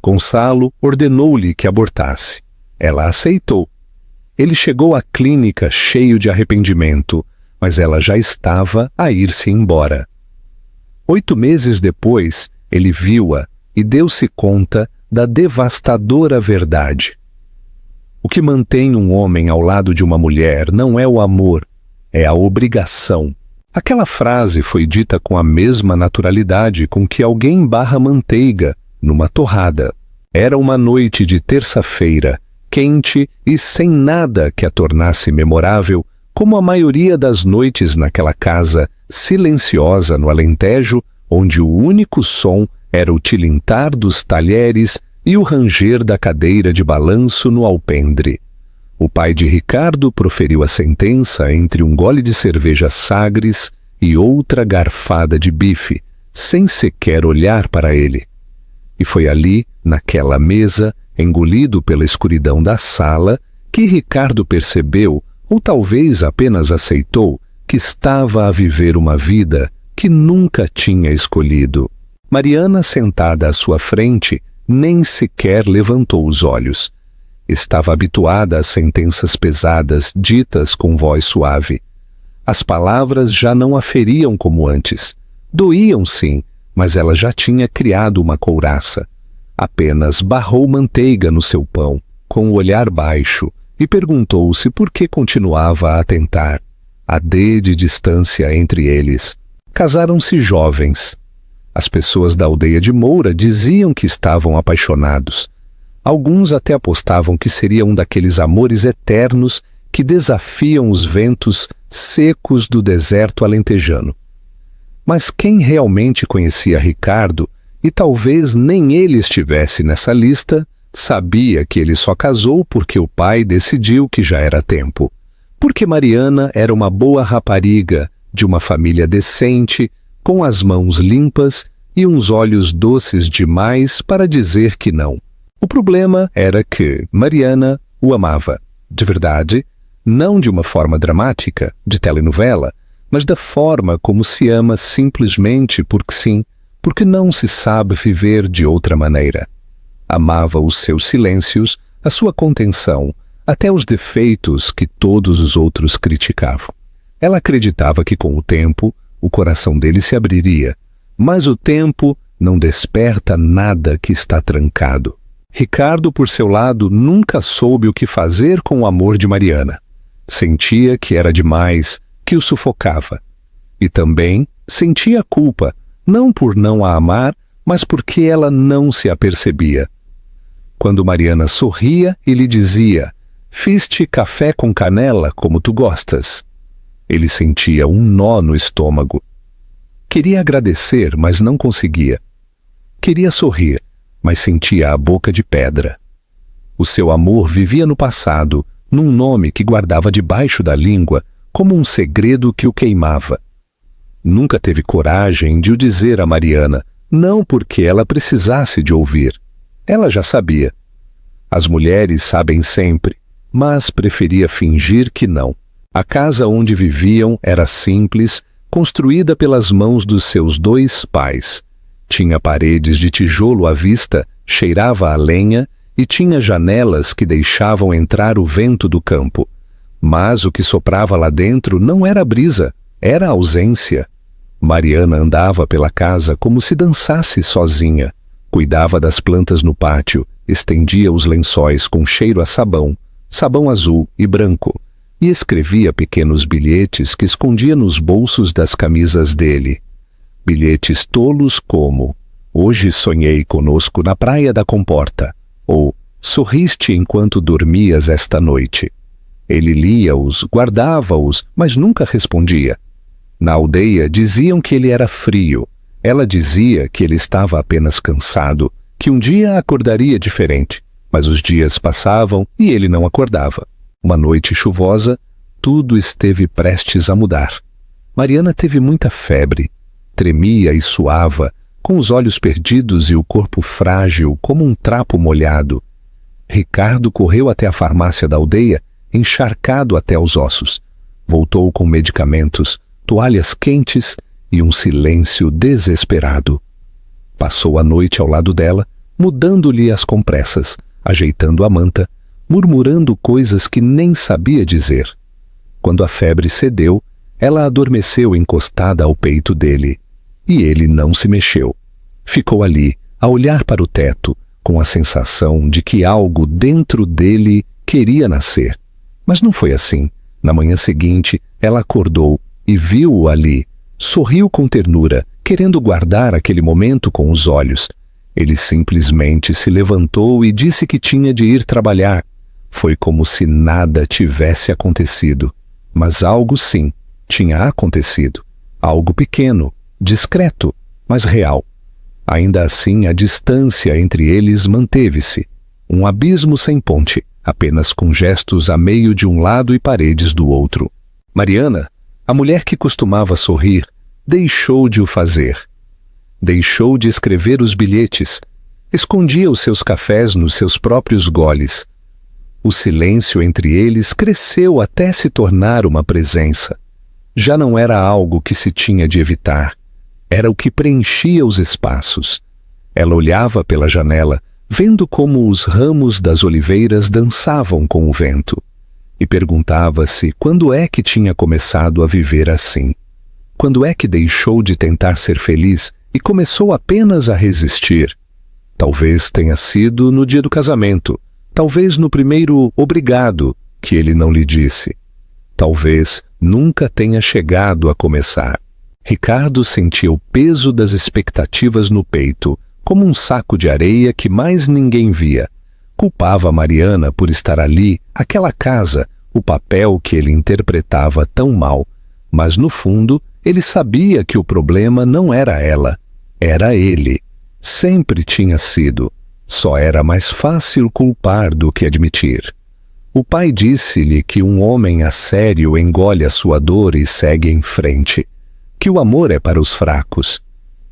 Gonçalo ordenou-lhe que abortasse. Ela aceitou. Ele chegou à clínica cheio de arrependimento, mas ela já estava a ir-se embora. 8 meses depois, ele viu-a e deu-se conta da devastadora verdade. O que mantém um homem ao lado de uma mulher não é o amor, é a obrigação. Aquela frase foi dita com a mesma naturalidade com que alguém barra manteiga numa torrada. Era uma noite de terça-feira, quente e sem nada que a tornasse memorável, como a maioria das noites naquela casa silenciosa no Alentejo, onde o único som era o tilintar dos talheres e o ranger da cadeira de balanço no alpendre. O pai de Ricardo proferiu a sentença entre um gole de cerveja Sagres e outra garfada de bife, sem sequer olhar para ele. E foi ali, naquela mesa, engolido pela escuridão da sala, que Ricardo percebeu, ou talvez apenas aceitou, que estava a viver uma vida que nunca tinha escolhido. Mariana, sentada à sua frente, nem sequer levantou os olhos. Estava habituada às sentenças pesadas ditas com voz suave. As palavras já não a feriam como antes. Doíam sim, mas ela já tinha criado uma couraça. Apenas barrou manteiga no seu pão, com o olhar baixo, e perguntou-se por que continuava a tentar. A D de distância entre eles. Casaram-se jovens. As pessoas da aldeia de Moura diziam que estavam apaixonados. Alguns até apostavam que seria um daqueles amores eternos que desafiam os ventos secos do deserto alentejano. Mas quem realmente conhecia Ricardo, e talvez nem ele estivesse nessa lista, sabia que ele só casou porque o pai decidiu que já era tempo. Porque Mariana era uma boa rapariga, de uma família decente, com as mãos limpas e uns olhos doces demais para dizer que não. O problema era que Mariana o amava, de verdade, não de uma forma dramática, de telenovela, mas da forma como se ama simplesmente porque sim, porque não se sabe viver de outra maneira. Amava os seus silêncios, a sua contenção, até os defeitos que todos os outros criticavam. Ela acreditava que com o tempo o coração dele se abriria, mas o tempo não desperta nada que está trancado. Ricardo, por seu lado, nunca soube o que fazer com o amor de Mariana. Sentia que era demais, que o sufocava. E também sentia culpa, não por não a amar, mas porque ela não se apercebia. Quando Mariana sorria e lhe dizia: "Fiz-te café com canela como tu gostas", ele sentia um nó no estômago. Queria agradecer, mas não conseguia. Queria sorrir, mas sentia a boca de pedra. O seu amor vivia no passado, num nome que guardava debaixo da língua, como um segredo que o queimava. Nunca teve coragem de o dizer a Mariana, não porque ela precisasse de ouvir. Ela já sabia. As mulheres sabem sempre, mas preferia fingir que não. A casa onde viviam era simples, construída pelas mãos dos seus 2 pais. Tinha paredes de tijolo à vista, cheirava a lenha e tinha janelas que deixavam entrar o vento do campo. Mas o que soprava lá dentro não era brisa, era ausência. Mariana andava pela casa como se dançasse sozinha. Cuidava das plantas no pátio, estendia os lençóis com cheiro a sabão, sabão azul e branco, e escrevia pequenos bilhetes que escondia nos bolsos das camisas dele. Bilhetes tolos como: "Hoje sonhei conosco na praia da Comporta", ou "Sorriste enquanto dormias esta noite". Ele lia-os, guardava-os, mas nunca respondia. Na aldeia diziam que ele era frio. Ela dizia que ele estava apenas cansado, que um dia acordaria diferente, mas os dias passavam e ele não acordava. Uma noite chuvosa, tudo esteve prestes a mudar. Mariana teve muita febre, tremia e suava, com os olhos perdidos e o corpo frágil como um trapo molhado. Ricardo correu até a farmácia da aldeia, encharcado até os ossos. Voltou com medicamentos, toalhas quentes e um silêncio desesperado. Passou a noite ao lado dela, mudando-lhe as compressas, ajeitando a manta, murmurando coisas que nem sabia dizer. Quando a febre cedeu, ela adormeceu encostada ao peito dele, e ele não se mexeu. Ficou ali, a olhar para o teto, com a sensação de que algo dentro dele queria nascer. Mas não foi assim. Na manhã seguinte, ela acordou e viu-o ali. Sorriu com ternura, querendo guardar aquele momento com os olhos. Ele simplesmente se levantou e disse que tinha de ir trabalhar. Foi como se nada tivesse acontecido. Mas algo sim tinha acontecido. Algo pequeno, discreto, mas real. Ainda assim, a distância entre eles manteve-se. Um abismo sem ponte, apenas com gestos a meio de um lado e paredes do outro. Mariana, a mulher que costumava sorrir, deixou de o fazer. Deixou de escrever os bilhetes. Escondia os seus cafés nos seus próprios goles. O silêncio entre eles cresceu até se tornar uma presença. Já não era algo que se tinha de evitar. Era o que preenchia os espaços. Ela olhava pela janela, vendo como os ramos das oliveiras dançavam com o vento, e perguntava-se quando é que tinha começado a viver assim. Quando é que deixou de tentar ser feliz e começou apenas a resistir? Talvez tenha sido no dia do casamento, talvez no primeiro obrigado que ele não lhe disse. Talvez nunca tenha chegado a começar. Ricardo sentia o peso das expectativas no peito, como um saco de areia que mais ninguém via. Culpava Mariana por estar ali, aquela casa, o papel que ele interpretava tão mal. Mas no fundo, ele sabia que o problema não era ela, era ele. Sempre tinha sido. Só era mais fácil culpar do que admitir. O pai disse-lhe que um homem a sério engole a sua dor e segue em frente. Que o amor é para os fracos.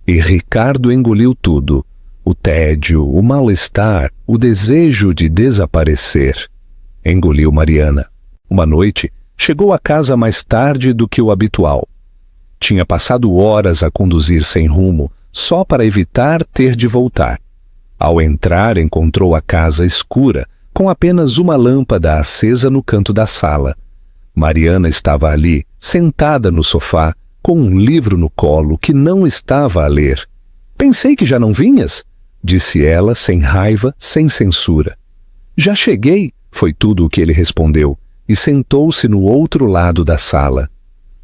E Ricardo engoliu tudo. O tédio, o mal-estar, o desejo de desaparecer. Engoliu Mariana. Uma noite, chegou a casa mais tarde do que o habitual. Tinha passado horas a conduzir sem rumo, só para evitar ter de voltar. Ao entrar, encontrou a casa escura, com apenas uma lâmpada acesa no canto da sala. Mariana estava ali, sentada no sofá, com um livro no colo que não estava a ler. «Pensei que já não vinhas», disse ela, sem raiva, sem censura. «Já cheguei», foi tudo o que ele respondeu, e sentou-se no outro lado da sala.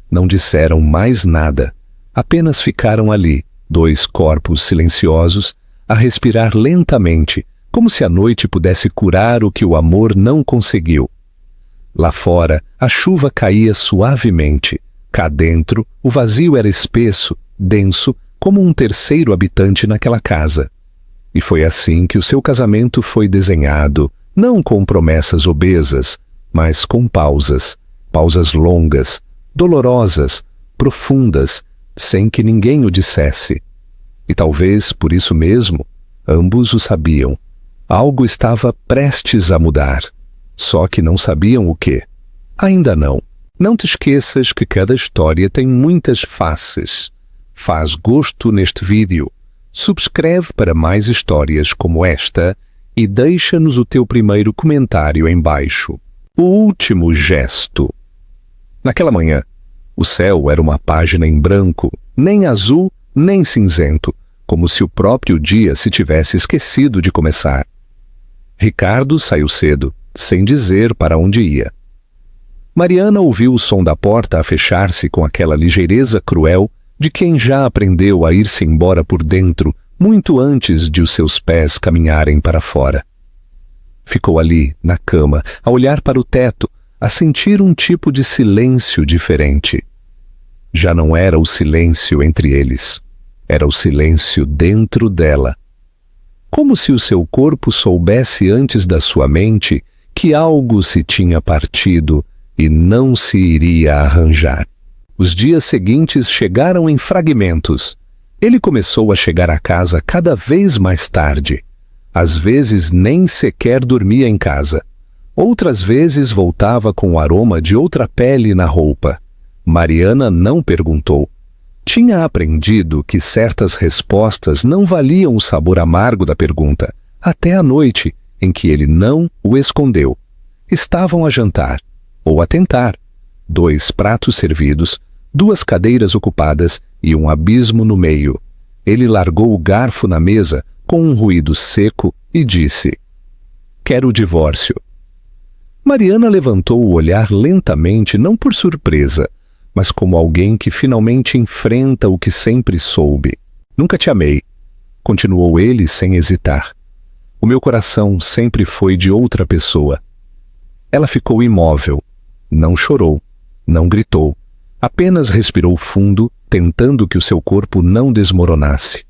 Não disseram mais nada, apenas ficaram ali, dois corpos silenciosos, a respirar lentamente, como se a noite pudesse curar o que o amor não conseguiu. Lá fora, a chuva caía suavemente. Cá dentro, o vazio era espesso, denso, como um terceiro habitante naquela casa. E foi assim que o seu casamento foi desenhado, não com promessas obesas, mas com pausas, pausas longas, dolorosas, profundas, sem que ninguém o dissesse. E talvez, por isso mesmo, ambos o sabiam. Algo estava prestes a mudar, só que não sabiam o quê. Ainda não. Não te esqueças que cada história tem muitas faces. Faz gosto neste vídeo. Subscreve para mais histórias como esta e deixa-nos o teu primeiro comentário em baixo. O último gesto. Naquela manhã, o céu era uma página em branco, nem azul, nem cinzento, como se o próprio dia se tivesse esquecido de começar. Ricardo saiu cedo, sem dizer para onde ia. Mariana ouviu o som da porta a fechar-se com aquela ligeireza cruel de quem já aprendeu a ir-se embora por dentro muito antes de os seus pés caminharem para fora. Ficou ali, na cama, a olhar para o teto, a sentir um tipo de silêncio diferente. Já não era o silêncio entre eles, era o silêncio dentro dela. Como se o seu corpo soubesse antes da sua mente que algo se tinha partido e não se iria arranjar. Os dias seguintes chegaram em fragmentos. Ele começou a chegar à casa cada vez mais tarde. Às vezes nem sequer dormia em casa. Outras vezes voltava com o aroma de outra pele na roupa. Mariana não perguntou. Tinha aprendido que certas respostas não valiam o sabor amargo da pergunta, até a noite em que ele não o escondeu. Estavam a jantar, ou a tentar. 2 pratos servidos, 2 cadeiras ocupadas e um abismo no meio. Ele largou o garfo na mesa com um ruído seco e disse: "Quero o divórcio." Mariana levantou o olhar lentamente, não por surpresa, mas como alguém que finalmente enfrenta o que sempre soube. "Nunca te amei", continuou ele sem hesitar. "O meu coração sempre foi de outra pessoa." Ela ficou imóvel. Não chorou, não gritou. Apenas respirou fundo, tentando que o seu corpo não desmoronasse.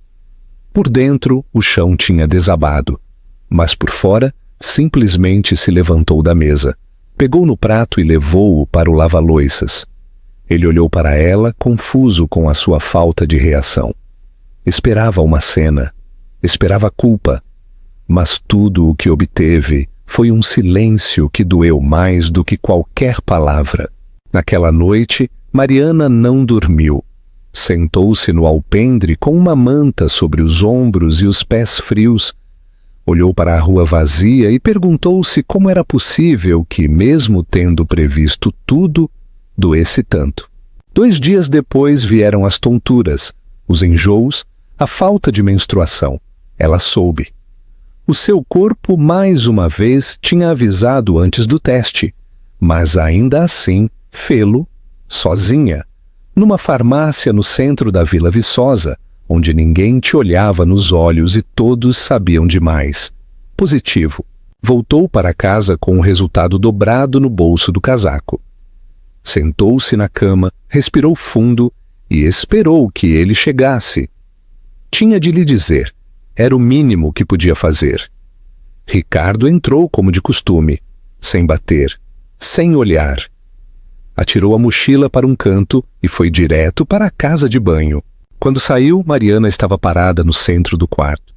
Por dentro, o chão tinha desabado, mas por fora, simplesmente se levantou da mesa, pegou no prato e levou-o para o lava-loiças. Ele olhou para ela, confuso com a sua falta de reação. Esperava uma cena, esperava culpa, mas tudo o que obteve foi um silêncio que doeu mais do que qualquer palavra. Naquela noite, Mariana não dormiu. Sentou-se no alpendre com uma manta sobre os ombros e os pés frios. Olhou para a rua vazia e perguntou-se como era possível que, mesmo tendo previsto tudo, doesse tanto. 2 dias depois vieram as tonturas, os enjoos, a falta de menstruação. Ela soube. O seu corpo, mais uma vez, tinha avisado antes do teste, mas ainda assim, fê-lo, sozinha, numa farmácia no centro da Vila Viçosa, onde ninguém te olhava nos olhos e todos sabiam demais. Positivo. Voltou para casa com o resultado dobrado no bolso do casaco. Sentou-se na cama, respirou fundo e esperou que ele chegasse. Tinha de lhe dizer. Era o mínimo que podia fazer. Ricardo entrou como de costume, sem bater, sem olhar. Atirou a mochila para um canto e foi direto para a casa de banho. Quando saiu, Mariana estava parada no centro do quarto.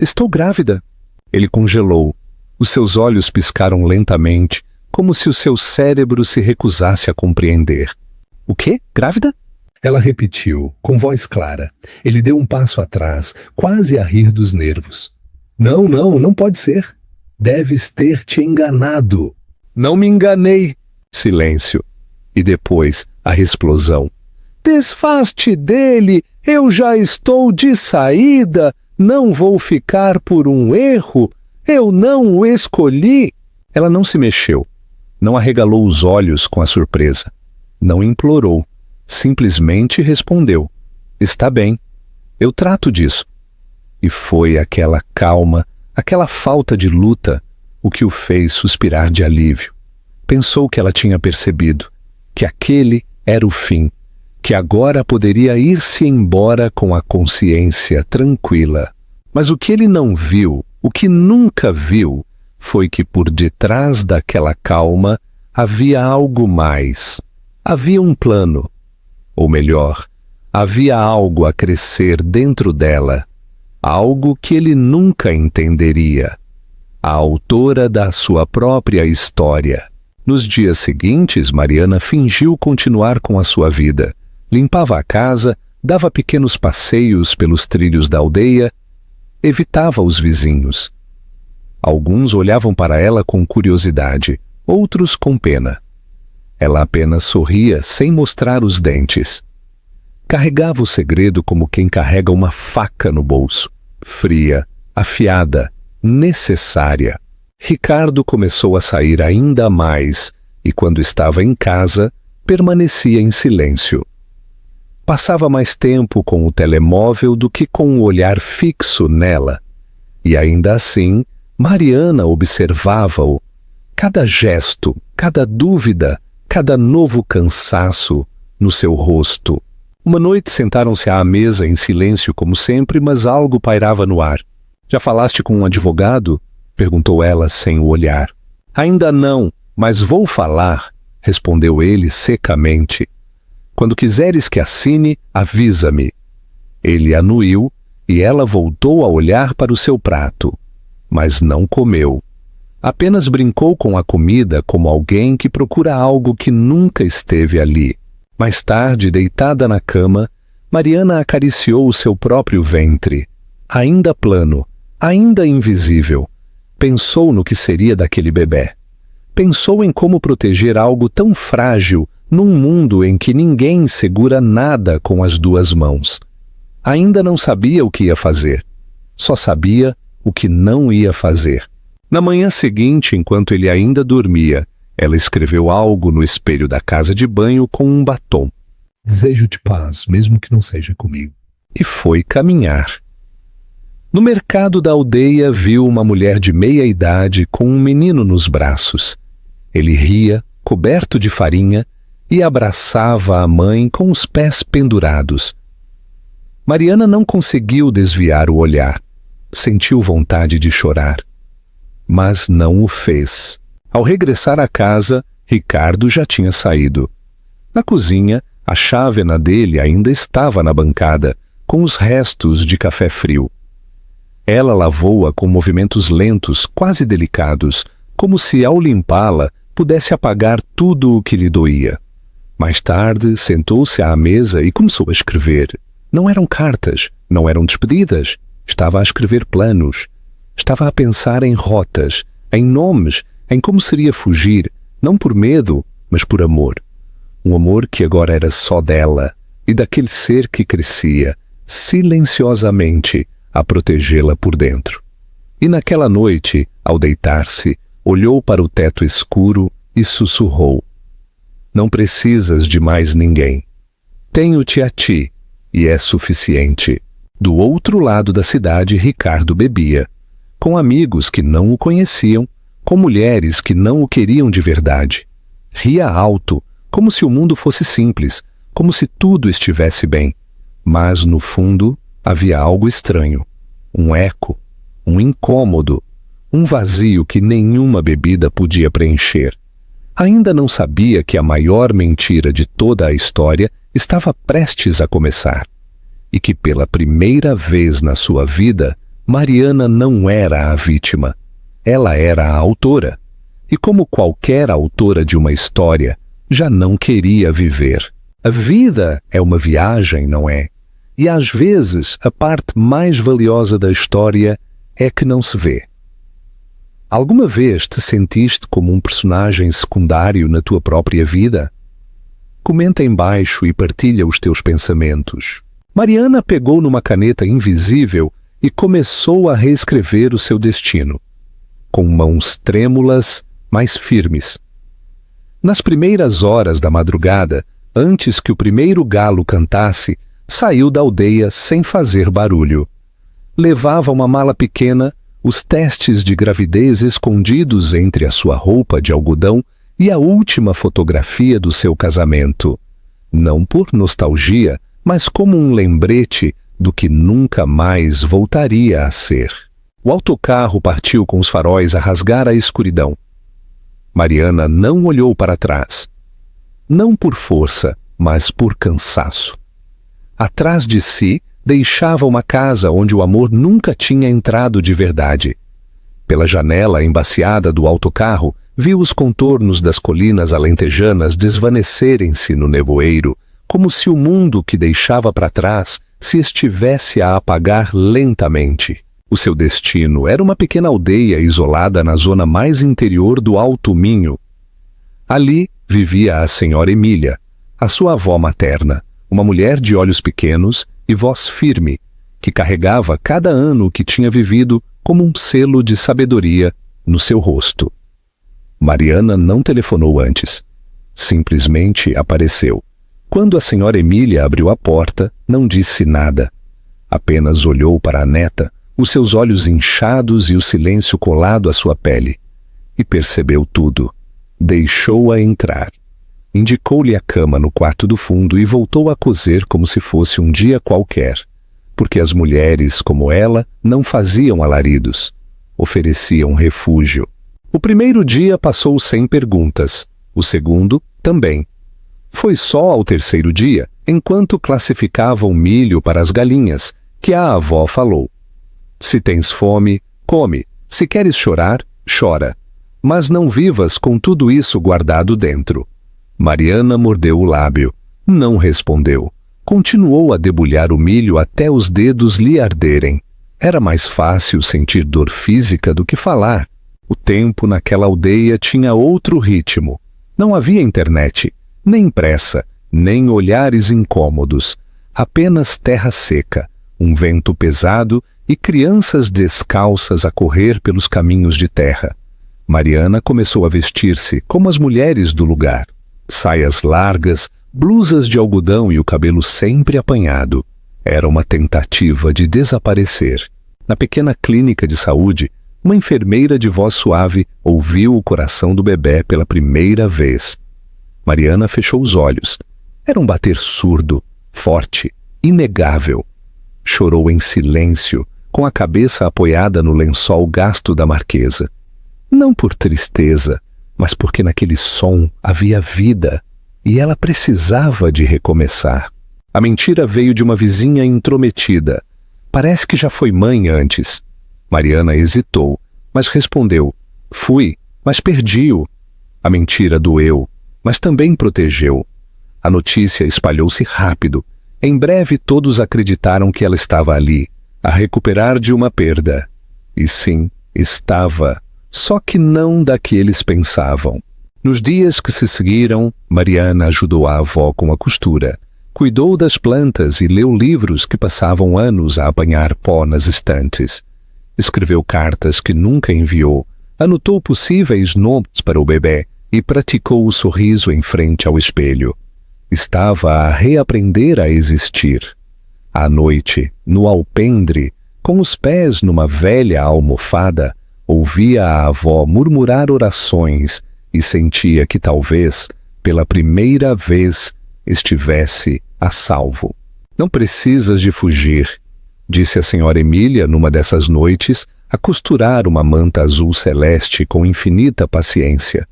"Estou grávida." Ele congelou. Os seus olhos piscaram lentamente, como se o seu cérebro se recusasse a compreender. "O quê? Grávida?" Ela repetiu, com voz clara. Ele deu um passo atrás, quase a rir dos nervos. Não pode ser. Deves ter te enganado." "Não me enganei." Silêncio. E depois, a explosão. "Desfaz-te dele, eu já estou de saída, não vou ficar por um erro, eu não o escolhi." Ela não se mexeu, não arregalou os olhos com a surpresa, não implorou. Simplesmente respondeu: "Está bem, eu trato disso." E foi aquela calma, aquela falta de luta, o que o fez suspirar de alívio. Pensou que ela tinha percebido, que aquele era o fim, que agora poderia ir-se embora com a consciência tranquila. Mas o que ele não viu, o que nunca viu, foi que por detrás daquela calma havia algo mais. Havia um plano. Ou melhor, havia algo a crescer dentro dela, algo que ele nunca entenderia. A autora da sua própria história. Nos dias seguintes, Mariana fingiu continuar com a sua vida. Limpava a casa, dava pequenos passeios pelos trilhos da aldeia, evitava os vizinhos. Alguns olhavam para ela com curiosidade, outros com pena. Ela apenas sorria sem mostrar os dentes. Carregava o segredo como quem carrega uma faca no bolso. Fria, afiada, necessária. Ricardo começou a sair ainda mais e, quando estava em casa, permanecia em silêncio. Passava mais tempo com o telemóvel do que com o olhar fixo nela. E ainda assim, Mariana observava-o. Cada gesto, cada dúvida, cada novo cansaço no seu rosto. Uma noite sentaram-se à mesa em silêncio como sempre, mas algo pairava no ar. "Já falaste com um advogado?" perguntou ela sem o olhar. "Ainda não, mas vou falar", respondeu ele secamente. "Quando quiseres que assine, avisa-me." Ele anuiu e ela voltou a olhar para o seu prato, mas não comeu. Apenas brincou com a comida como alguém que procura algo que nunca esteve ali. Mais tarde, deitada na cama, Mariana acariciou o seu próprio ventre, ainda plano, ainda invisível. Pensou no que seria daquele bebê. Pensou em como proteger algo tão frágil num mundo em que ninguém segura nada com as duas mãos. Ainda não sabia o que ia fazer. Só sabia o que não ia fazer. Na manhã seguinte, enquanto ele ainda dormia, ela escreveu algo no espelho da casa de banho com um batom. Desejo-te paz, mesmo que não seja comigo. E foi caminhar. No mercado da aldeia, viu uma mulher de meia idade com um menino nos braços. Ele ria, coberto de farinha, e abraçava a mãe com os pés pendurados. Mariana não conseguiu desviar o olhar. Sentiu vontade de chorar. Mas não o fez. Ao regressar à casa, Ricardo já tinha saído. Na cozinha, a chávena dele ainda estava na bancada, com os restos de café frio. Ela lavou-a com movimentos lentos, quase delicados, como se, ao limpá-la, pudesse apagar tudo o que lhe doía. Mais tarde, sentou-se à mesa e começou a escrever. Não eram cartas, não eram despedidas. Estava a escrever planos. Estava a pensar em rotas, em nomes, em como seria fugir, não por medo, mas por amor. Um amor que agora era só dela e daquele ser que crescia, silenciosamente, a protegê-la por dentro. E naquela noite, ao deitar-se, olhou para o teto escuro e sussurrou: Não precisas de mais ninguém. Tenho-te a ti, e é suficiente. Do outro lado da cidade, Ricardo bebia, com amigos que não o conheciam, com mulheres que não o queriam de verdade. Ria alto, como se o mundo fosse simples, como se tudo estivesse bem. Mas, no fundo, havia algo estranho. Um eco, um incômodo, um vazio que nenhuma bebida podia preencher. Ainda não sabia que a maior mentira de toda a história estava prestes a começar. E que pela primeira vez na sua vida, Mariana não era a vítima. Ela era a autora. E como qualquer autora de uma história, já não queria viver. A vida é uma viagem, não é? E às vezes a parte mais valiosa da história é que não se vê. Alguma vez te sentiste como um personagem secundário na tua própria vida? Comenta embaixo e partilha os teus pensamentos. Mariana pegou numa caneta invisível e começou a reescrever o seu destino, com mãos trêmulas, mas firmes. Nas primeiras horas da madrugada, antes que o primeiro galo cantasse, saiu da aldeia sem fazer barulho. Levava uma mala pequena, os testes de gravidez escondidos entre a sua roupa de algodão e a última fotografia do seu casamento. Não por nostalgia, mas como um lembrete do que nunca mais voltaria a ser. O autocarro partiu com os faróis a rasgar a escuridão. Mariana não olhou para trás. Não por força, mas por cansaço. Atrás de si, deixava uma casa onde o amor nunca tinha entrado de verdade. Pela janela embaciada do autocarro, viu os contornos das colinas alentejanas desvanecerem-se no nevoeiro, como se o mundo que deixava para trás se estivesse a apagar lentamente. O seu destino era uma pequena aldeia isolada na zona mais interior do Alto Minho. Ali vivia a senhora Emília, a sua avó materna, uma mulher de olhos pequenos e voz firme, que carregava cada ano que tinha vivido como um selo de sabedoria no seu rosto. Mariana não telefonou antes. Simplesmente apareceu. Quando a senhora Emília abriu a porta, não disse nada. Apenas olhou para a neta, os seus olhos inchados e o silêncio colado à sua pele. E percebeu tudo. Deixou-a entrar. Indicou-lhe a cama no quarto do fundo e voltou a coser como se fosse um dia qualquer, porque as mulheres, como ela, não faziam alaridos. Ofereciam refúgio. O primeiro dia passou sem perguntas. O segundo, também. Foi só ao terceiro dia, enquanto classificavam milho para as galinhas, que a avó falou: se tens fome, come. Se queres chorar, chora. Mas não vivas com tudo isso guardado dentro. Mariana mordeu o lábio. Não respondeu. Continuou a debulhar o milho até os dedos lhe arderem. Era mais fácil sentir dor física do que falar. O tempo naquela aldeia tinha outro ritmo. Não havia internet, nem pressa, nem olhares incômodos. Apenas terra seca, um vento pesado e crianças descalças a correr pelos caminhos de terra. Mariana começou a vestir-se como as mulheres do lugar. Saias largas, blusas de algodão e o cabelo sempre apanhado. Era uma tentativa de desaparecer. Na pequena clínica de saúde, uma enfermeira de voz suave ouviu o coração do bebê pela primeira vez. Mariana fechou os olhos. Era um bater surdo, forte, inegável. Chorou em silêncio, com a cabeça apoiada no lençol gasto da marquesa. Não por tristeza, mas porque naquele som havia vida, e ela precisava de recomeçar. A mentira veio de uma vizinha intrometida. Parece que já foi mãe antes. Mariana hesitou, mas respondeu: fui, mas perdi-o. A mentira doeu, mas também protegeu. A notícia espalhou-se rápido. Em breve todos acreditaram que ela estava ali, a recuperar de uma perda. E sim, estava, só que não da que eles pensavam. Nos dias que se seguiram, Mariana ajudou a avó com a costura, cuidou das plantas e leu livros que passavam anos a apanhar pó nas estantes. Escreveu cartas que nunca enviou, anotou possíveis nomes para o bebê e praticou o sorriso em frente ao espelho. Estava a reaprender a existir. À noite, no alpendre, com os pés numa velha almofada, ouvia a avó murmurar orações e sentia que talvez, pela primeira vez, estivesse a salvo. Não precisas de fugir, disse a senhora Emília numa dessas noites, a costurar uma manta azul celeste com infinita paciência.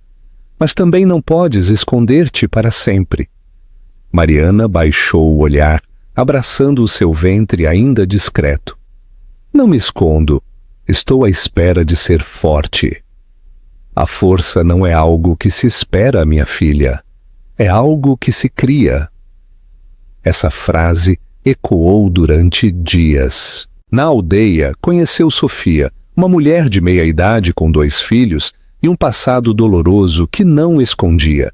Mas também não podes esconder-te para sempre. Mariana baixou o olhar, abraçando o seu ventre ainda discreto. Não me escondo. Estou à espera de ser forte. A força não é algo que se espera, minha filha. É algo que se cria. Essa frase ecoou durante dias. Na aldeia, conheceu Sofia, uma mulher de meia-idade com 2 filhos e um passado doloroso que não escondia.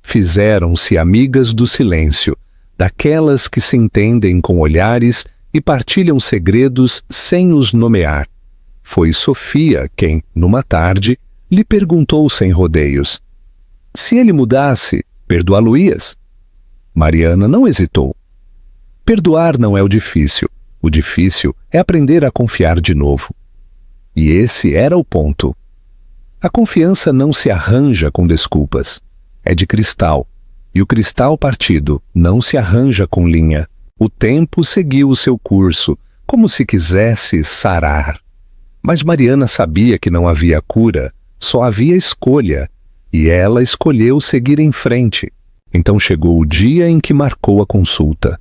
Fizeram-se amigas do silêncio, daquelas que se entendem com olhares e partilham segredos sem os nomear. Foi Sofia quem, numa tarde, lhe perguntou sem rodeios: se ele mudasse, perdoá-lo-ias? Mariana não hesitou. Perdoar não é o difícil é aprender a confiar de novo. E esse era o ponto. A confiança não se arranja com desculpas. É de cristal, e o cristal partido não se arranja com linha. O tempo seguiu o seu curso, como se quisesse sarar. Mas Mariana sabia que não havia cura, só havia escolha, e ela escolheu seguir em frente. Então chegou o dia em que marcou a consulta.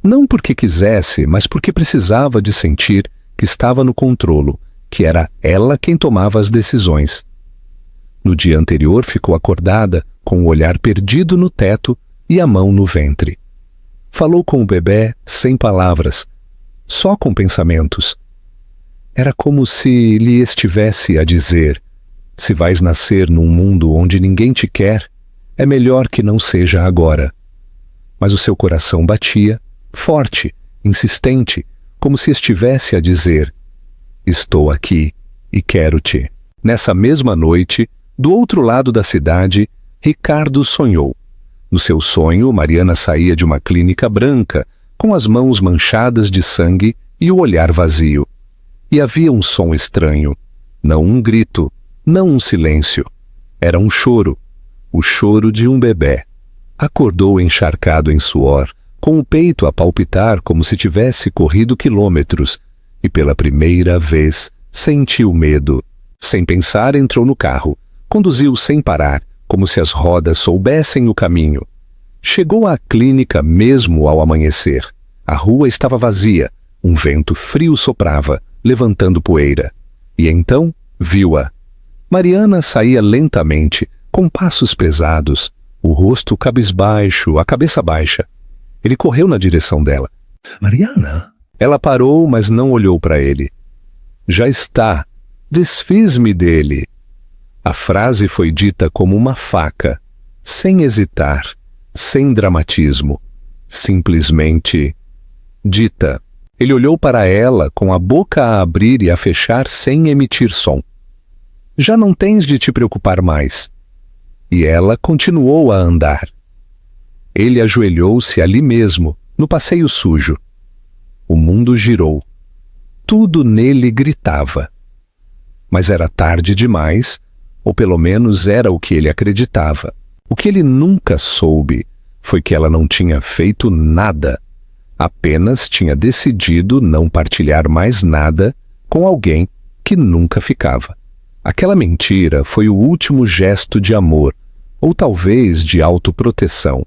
Não porque quisesse, mas porque precisava de sentir que estava no controlo, que era ela quem tomava as decisões. No dia anterior ficou acordada, com o olhar perdido no teto e a mão no ventre. Falou com o bebê sem palavras, só com pensamentos. Era como se lhe estivesse a dizer: se vais nascer num mundo onde ninguém te quer, é melhor que não seja agora. Mas o seu coração batia, forte, insistente, como se estivesse a dizer: estou aqui e quero-te. Nessa mesma noite, do outro lado da cidade, Ricardo sonhou. No seu sonho, Mariana saía de uma clínica branca, com as mãos manchadas de sangue e o olhar vazio. E havia um som estranho. Não um grito, não um silêncio. Era um choro. O choro de um bebê. Acordou encharcado em suor, com o peito a palpitar como se tivesse corrido quilômetros, e pela primeira vez sentiu medo. Sem pensar, entrou no carro. Conduziu sem parar, como se as rodas soubessem o caminho. Chegou à clínica mesmo ao amanhecer. A rua estava vazia, um vento frio soprava, levantando poeira. E então viu-a. Mariana saía lentamente, com passos pesados, o rosto cabisbaixo, a cabeça baixa. Ele correu na direção dela. Mariana? Ela parou, mas não olhou para ele. Já está. Desfiz-me dele. A frase foi dita como uma faca, sem hesitar, sem dramatismo. Simplesmente dita. Ele olhou para ela com a boca a abrir e a fechar sem emitir som. Já não tens de te preocupar mais. E ela continuou a andar. Ele ajoelhou-se ali mesmo, no passeio sujo. O mundo girou. Tudo nele gritava. Mas era tarde demais, ou pelo menos era o que ele acreditava. O que ele nunca soube foi que ela não tinha feito nada. Apenas tinha decidido não partilhar mais nada com alguém que nunca ficava. Aquela mentira foi o último gesto de amor, ou talvez de autoproteção,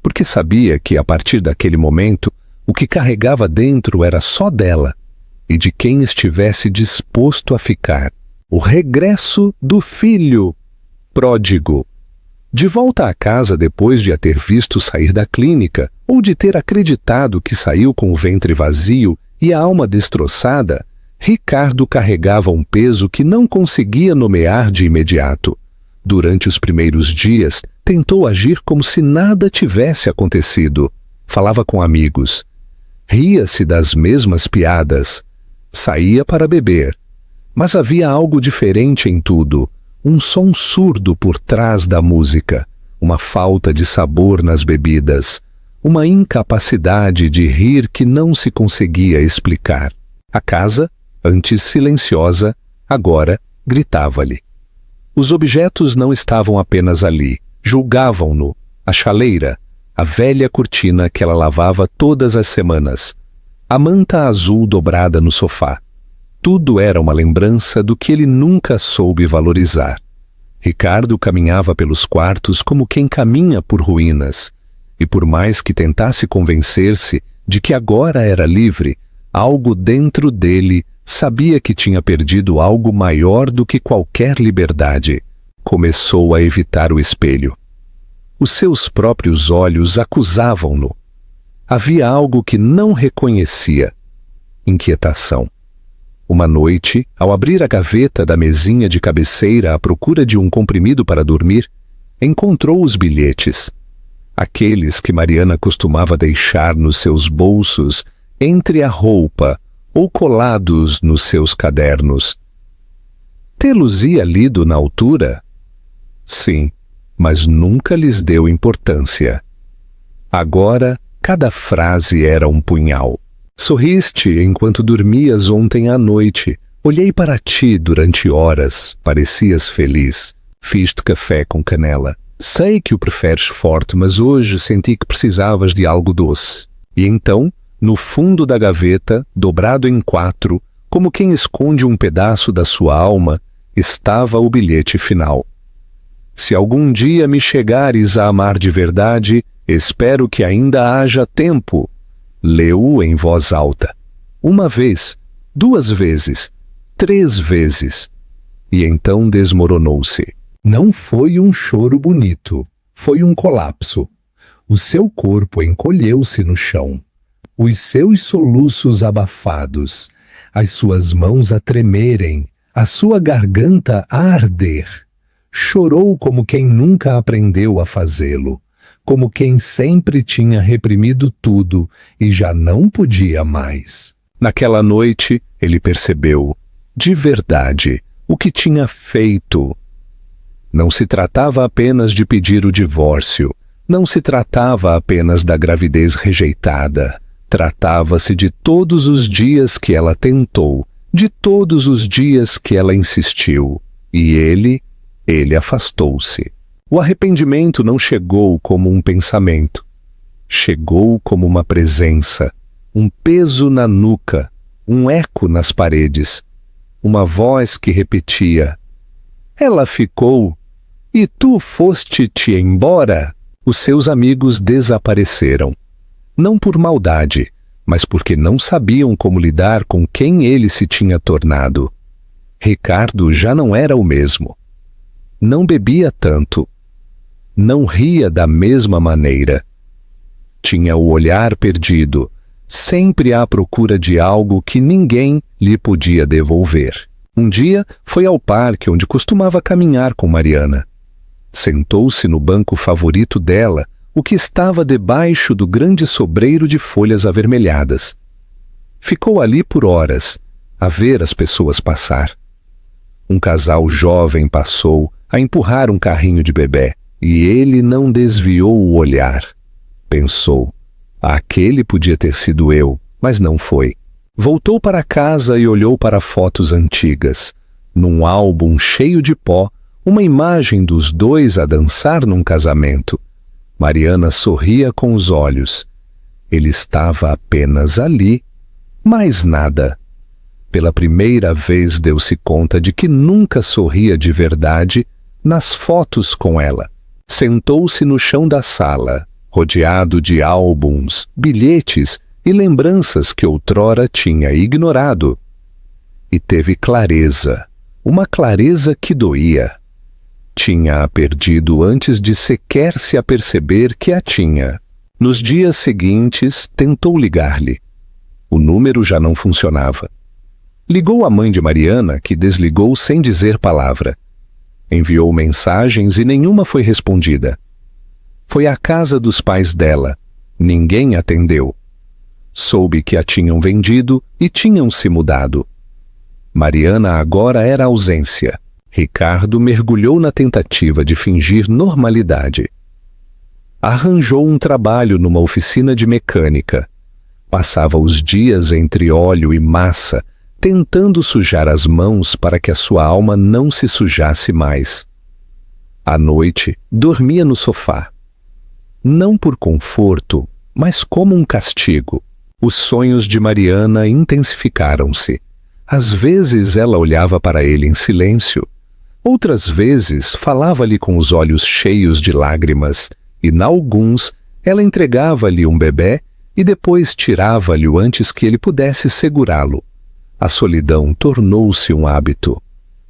porque sabia que, a partir daquele momento, o que carregava dentro era só dela e de quem estivesse disposto a ficar. O regresso do filho pródigo. De volta à casa depois de a ter visto sair da clínica, ou de ter acreditado que saiu com o ventre vazio e a alma destroçada, Ricardo carregava um peso que não conseguia nomear de imediato. Durante os primeiros dias, tentou agir como se nada tivesse acontecido. Falava com amigos. Ria-se das mesmas piadas. Saía para beber. Mas havia algo diferente em tudo. Um som surdo por trás da música. Uma falta de sabor nas bebidas. Uma incapacidade de rir que não se conseguia explicar. A casa, antes silenciosa, agora gritava-lhe. Os objetos não estavam apenas ali, julgavam-no, a chaleira, a velha cortina que ela lavava todas as semanas, a manta azul dobrada no sofá. Tudo era uma lembrança do que ele nunca soube valorizar. Ricardo caminhava pelos quartos como quem caminha por ruínas, e por mais que tentasse convencer-se de que agora era livre, algo dentro dele sabia que tinha perdido algo maior do que qualquer liberdade. Começou a evitar o espelho. Os seus próprios olhos acusavam-no. Havia algo que não reconhecia. Inquietação. Uma noite, ao abrir a gaveta da mesinha de cabeceira à procura de um comprimido para dormir, encontrou os bilhetes. Aqueles que Mariana costumava deixar nos seus bolsos entre a roupa ou colados nos seus cadernos. Tê-los-ia lido na altura? Sim, mas nunca lhes deu importância. Agora, cada frase era um punhal. Sorriste enquanto dormias ontem à noite. Olhei para ti durante horas. Parecias feliz. Fiz-te café com canela. Sei que o preferes forte, mas hoje senti que precisavas de algo doce. E então, no fundo da gaveta, dobrado em 4, como quem esconde um pedaço da sua alma, estava o bilhete final. Se algum dia me chegares a amar de verdade, espero que ainda haja tempo. Leu-o em voz alta. 1 vez, 2 vezes, 3 vezes. E então desmoronou-se. Não foi um choro bonito, foi um colapso. O seu corpo encolheu-se no chão. Os seus soluços abafados, as suas mãos a tremerem, a sua garganta a arder. Chorou como quem nunca aprendeu a fazê-lo, como quem sempre tinha reprimido tudo e já não podia mais. Naquela noite, ele percebeu, de verdade, o que tinha feito. Não se tratava apenas de pedir o divórcio, não se tratava apenas da gravidez rejeitada. Tratava-se de todos os dias que ela tentou, de todos os dias que ela insistiu. E ele afastou-se. O arrependimento não chegou como um pensamento. Chegou como uma presença, um peso na nuca, um eco nas paredes, uma voz que repetia: ela ficou, e tu foste-te embora. Os seus amigos desapareceram. Não por maldade, mas porque não sabiam como lidar com quem ele se tinha tornado. Ricardo já não era o mesmo. Não bebia tanto. Não ria da mesma maneira. Tinha o olhar perdido, sempre à procura de algo que ninguém lhe podia devolver. Um dia foi ao parque onde costumava caminhar com Mariana. Sentou-se no banco favorito dela, o que estava debaixo do grande sobreiro de folhas avermelhadas. Ficou ali por horas, a ver as pessoas passar. Um casal jovem passou a empurrar um carrinho de bebé, e ele não desviou o olhar. Pensou, aquele podia ter sido eu, mas não foi. Voltou para casa e olhou para fotos antigas. Num álbum cheio de pó, uma imagem dos dois a dançar num casamento. Mariana sorria com os olhos. Ele estava apenas ali, mais nada. Pela primeira vez deu-se conta de que nunca sorria de verdade nas fotos com ela. Sentou-se no chão da sala, rodeado de álbuns, bilhetes e lembranças que outrora tinha ignorado. E teve clareza, uma clareza que doía. Tinha-a perdido antes de sequer se aperceber que a tinha. Nos dias seguintes, tentou ligar-lhe. O número já não funcionava. Ligou à mãe de Mariana, que desligou sem dizer palavra. Enviou mensagens e nenhuma foi respondida. Foi à casa dos pais dela. Ninguém atendeu. Soube que a tinham vendido e tinham se mudado. Mariana agora era ausência. Ricardo mergulhou na tentativa de fingir normalidade. Arranjou um trabalho numa oficina de mecânica. Passava os dias entre óleo e massa, tentando sujar as mãos para que a sua alma não se sujasse mais. À noite, dormia no sofá. Não por conforto, mas como um castigo. Os sonhos de Mariana intensificaram-se. Às vezes ela olhava para ele em silêncio. Outras vezes falava-lhe com os olhos cheios de lágrimas, e, nalguns, ela entregava-lhe um bebé e depois tirava-lhe-o antes que ele pudesse segurá-lo. A solidão tornou-se um hábito,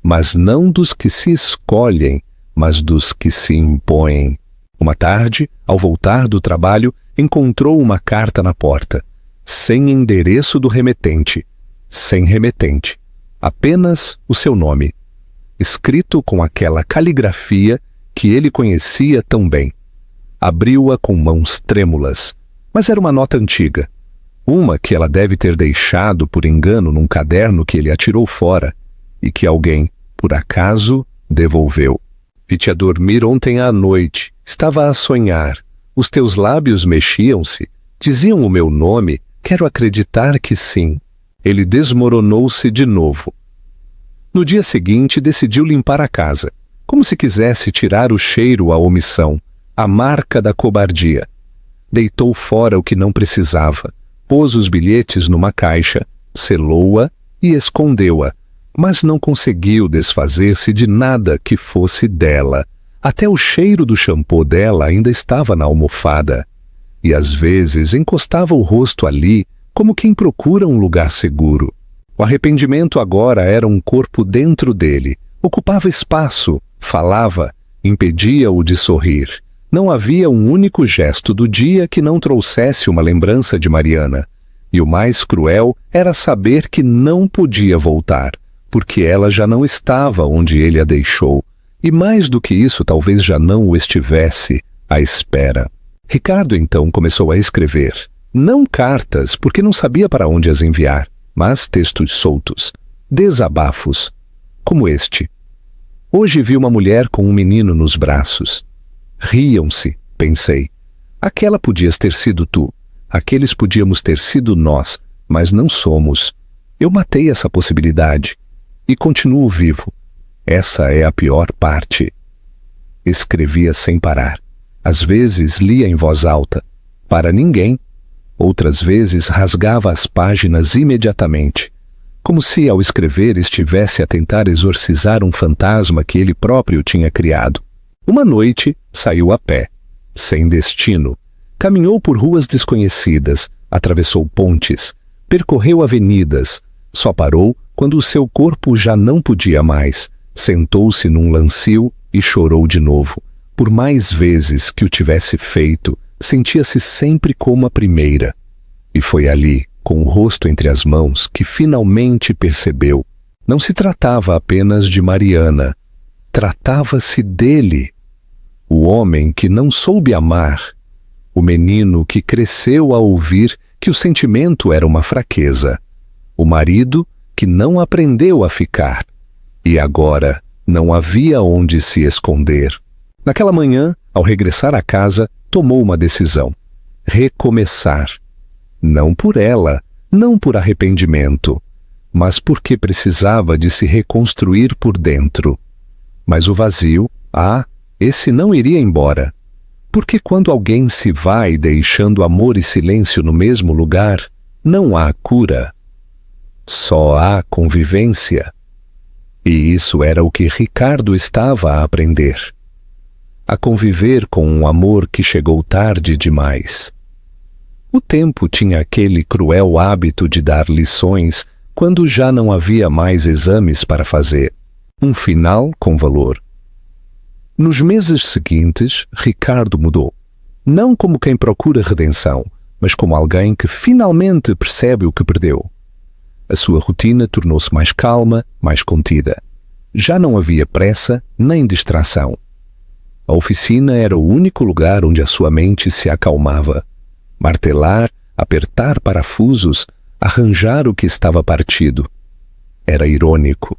mas não dos que se escolhem, mas dos que se impõem. Uma tarde, ao voltar do trabalho, encontrou uma carta na porta, sem endereço do remetente, sem remetente, apenas o seu nome, escrito com aquela caligrafia que ele conhecia tão bem. Abriu-a com mãos trêmulas, mas era uma nota antiga, uma que ela deve ter deixado por engano num caderno que ele atirou fora e que alguém, por acaso, devolveu. Vi-te a dormir ontem à noite, estava a sonhar, os teus lábios mexiam-se, diziam o meu nome, quero acreditar que sim. Ele desmoronou-se de novo. No dia seguinte, decidiu limpar a casa, como se quisesse tirar o cheiro à omissão, a marca da cobardia. Deitou fora o que não precisava, pôs os bilhetes numa caixa, selou-a e escondeu-a, mas não conseguiu desfazer-se de nada que fosse dela. Até o cheiro do shampoo dela ainda estava na almofada, e às vezes encostava o rosto ali, como quem procura um lugar seguro. O arrependimento agora era um corpo dentro dele, ocupava espaço, falava, impedia-o de sorrir. Não havia um único gesto do dia que não trouxesse uma lembrança de Mariana, e o mais cruel era saber que não podia voltar, porque ela já não estava onde ele a deixou, e mais do que isso talvez já não o estivesse à espera. Ricardo então começou a escrever, não cartas, porque não sabia para onde as enviar, mas textos soltos, desabafos, como este. Hoje vi uma mulher com um menino nos braços. Riam-se, pensei. Aquela podias ter sido tu, aqueles podíamos ter sido nós, mas não somos. Eu matei essa possibilidade e continuo vivo. Essa é a pior parte. Escrevia sem parar. Às vezes lia em voz alta, para ninguém. Outras vezes rasgava as páginas imediatamente, como se ao escrever estivesse a tentar exorcizar um fantasma que ele próprio tinha criado. Uma noite saiu a pé, sem destino. Caminhou por ruas desconhecidas, atravessou pontes, percorreu avenidas. Só parou quando o seu corpo já não podia mais. Sentou-se num lancio e chorou de novo, Por mais vezes que o tivesse feito, sentia-se sempre como a primeira. E foi ali, com o rosto entre as mãos, que finalmente percebeu. Não se tratava apenas de Mariana. Tratava-se dele. O homem que não soube amar. O menino que cresceu a ouvir que o sentimento era uma fraqueza. O marido que não aprendeu a ficar. E agora não havia onde se esconder. Naquela manhã, ao regressar à casa, tomou uma decisão. Recomeçar. Não por ela, não por arrependimento, mas porque precisava de se reconstruir por dentro. Mas o vazio, esse não iria embora. Porque quando alguém se vai deixando amor e silêncio no mesmo lugar, não há cura. Só há convivência. E isso era o que Ricardo estava a aprender. A conviver com um amor que chegou tarde demais. O tempo tinha aquele cruel hábito de dar lições quando já não havia mais exames para fazer. Um final com valor. Nos meses seguintes, Ricardo mudou. Não como quem procura redenção, mas como alguém que finalmente percebe o que perdeu. A sua rotina tornou-se mais calma, mais contida. Já não havia pressa nem distração. A oficina era o único lugar onde a sua mente se acalmava. Martelar, apertar parafusos, arranjar o que estava partido. Era irônico.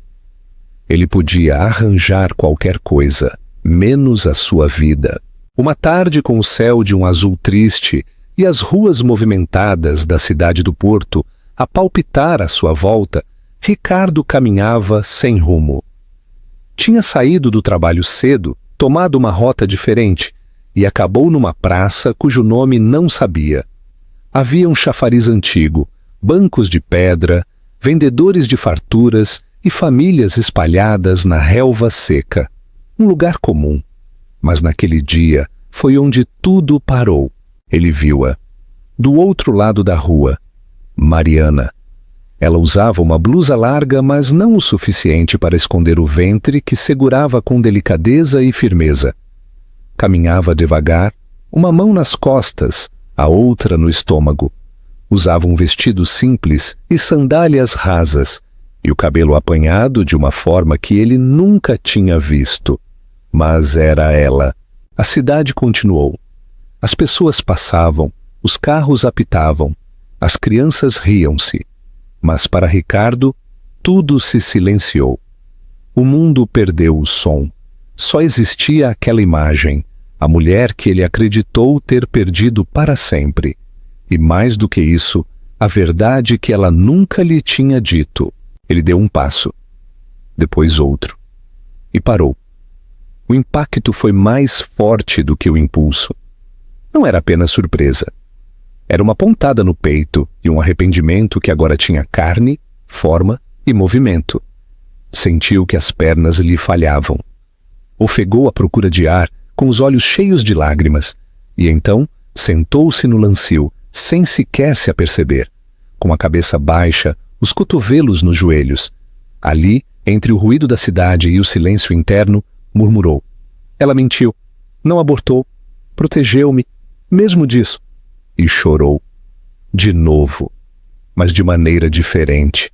Ele podia arranjar qualquer coisa, menos a sua vida. Uma tarde com o céu de um azul triste e as ruas movimentadas da cidade do Porto a palpitar à sua volta, Ricardo caminhava sem rumo. Tinha saído do trabalho cedo, tomado uma rota diferente e acabou numa praça cujo nome não sabia. Havia um chafariz antigo, bancos de pedra, vendedores de farturas e famílias espalhadas na relva seca. Um lugar comum. Mas naquele dia foi onde tudo parou. Ele viu-a. Do outro lado da rua, Mariana. Ela usava uma blusa larga, mas não o suficiente para esconder o ventre que segurava com delicadeza e firmeza. Caminhava devagar, uma mão nas costas, a outra no estômago. Usava um vestido simples e sandálias rasas, e o cabelo apanhado de uma forma que ele nunca tinha visto. Mas era ela. A cidade continuou. As pessoas passavam, os carros apitavam, as crianças riam-se. Mas para Ricardo, tudo se silenciou. O mundo perdeu o som. Só existia aquela imagem, a mulher que ele acreditou ter perdido para sempre. E mais do que isso, a verdade que ela nunca lhe tinha dito. Ele deu um passo, depois outro, e parou. O impacto foi mais forte do que o impulso. Não era apenas surpresa. Era uma pontada no peito e um arrependimento que agora tinha carne, forma e movimento. Sentiu que as pernas lhe falhavam. Ofegou à procura de ar, com os olhos cheios de lágrimas, e então sentou-se no lancio, sem sequer se aperceber, com a cabeça baixa, os cotovelos nos joelhos. Ali, entre o ruído da cidade e o silêncio interno, murmurou. Ela mentiu, não abortou, protegeu-me, mesmo disso. E chorou. De novo, mas de maneira diferente.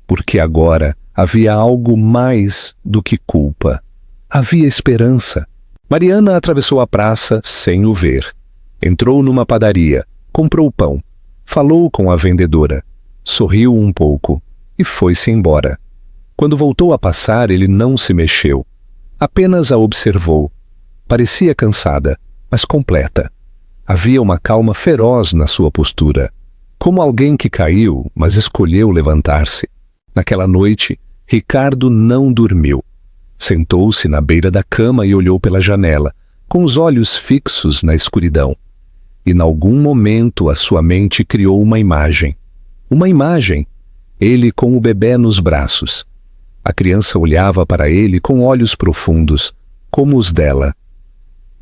Porque agora havia algo mais do que culpa. Havia esperança. Mariana atravessou a praça sem o ver. Entrou numa padaria, comprou pão, falou com a vendedora, sorriu um pouco e foi-se embora. Quando voltou a passar, ele não se mexeu. Apenas a observou. Parecia cansada, mas completa. Havia uma calma feroz na sua postura, como alguém que caiu, mas escolheu levantar-se. Naquela noite, Ricardo não dormiu. Sentou-se na beira da cama e olhou pela janela, com os olhos fixos na escuridão. E, em algum momento, a sua mente criou uma imagem. Uma imagem. Ele com o bebê nos braços. A criança olhava para ele com olhos profundos, como os dela.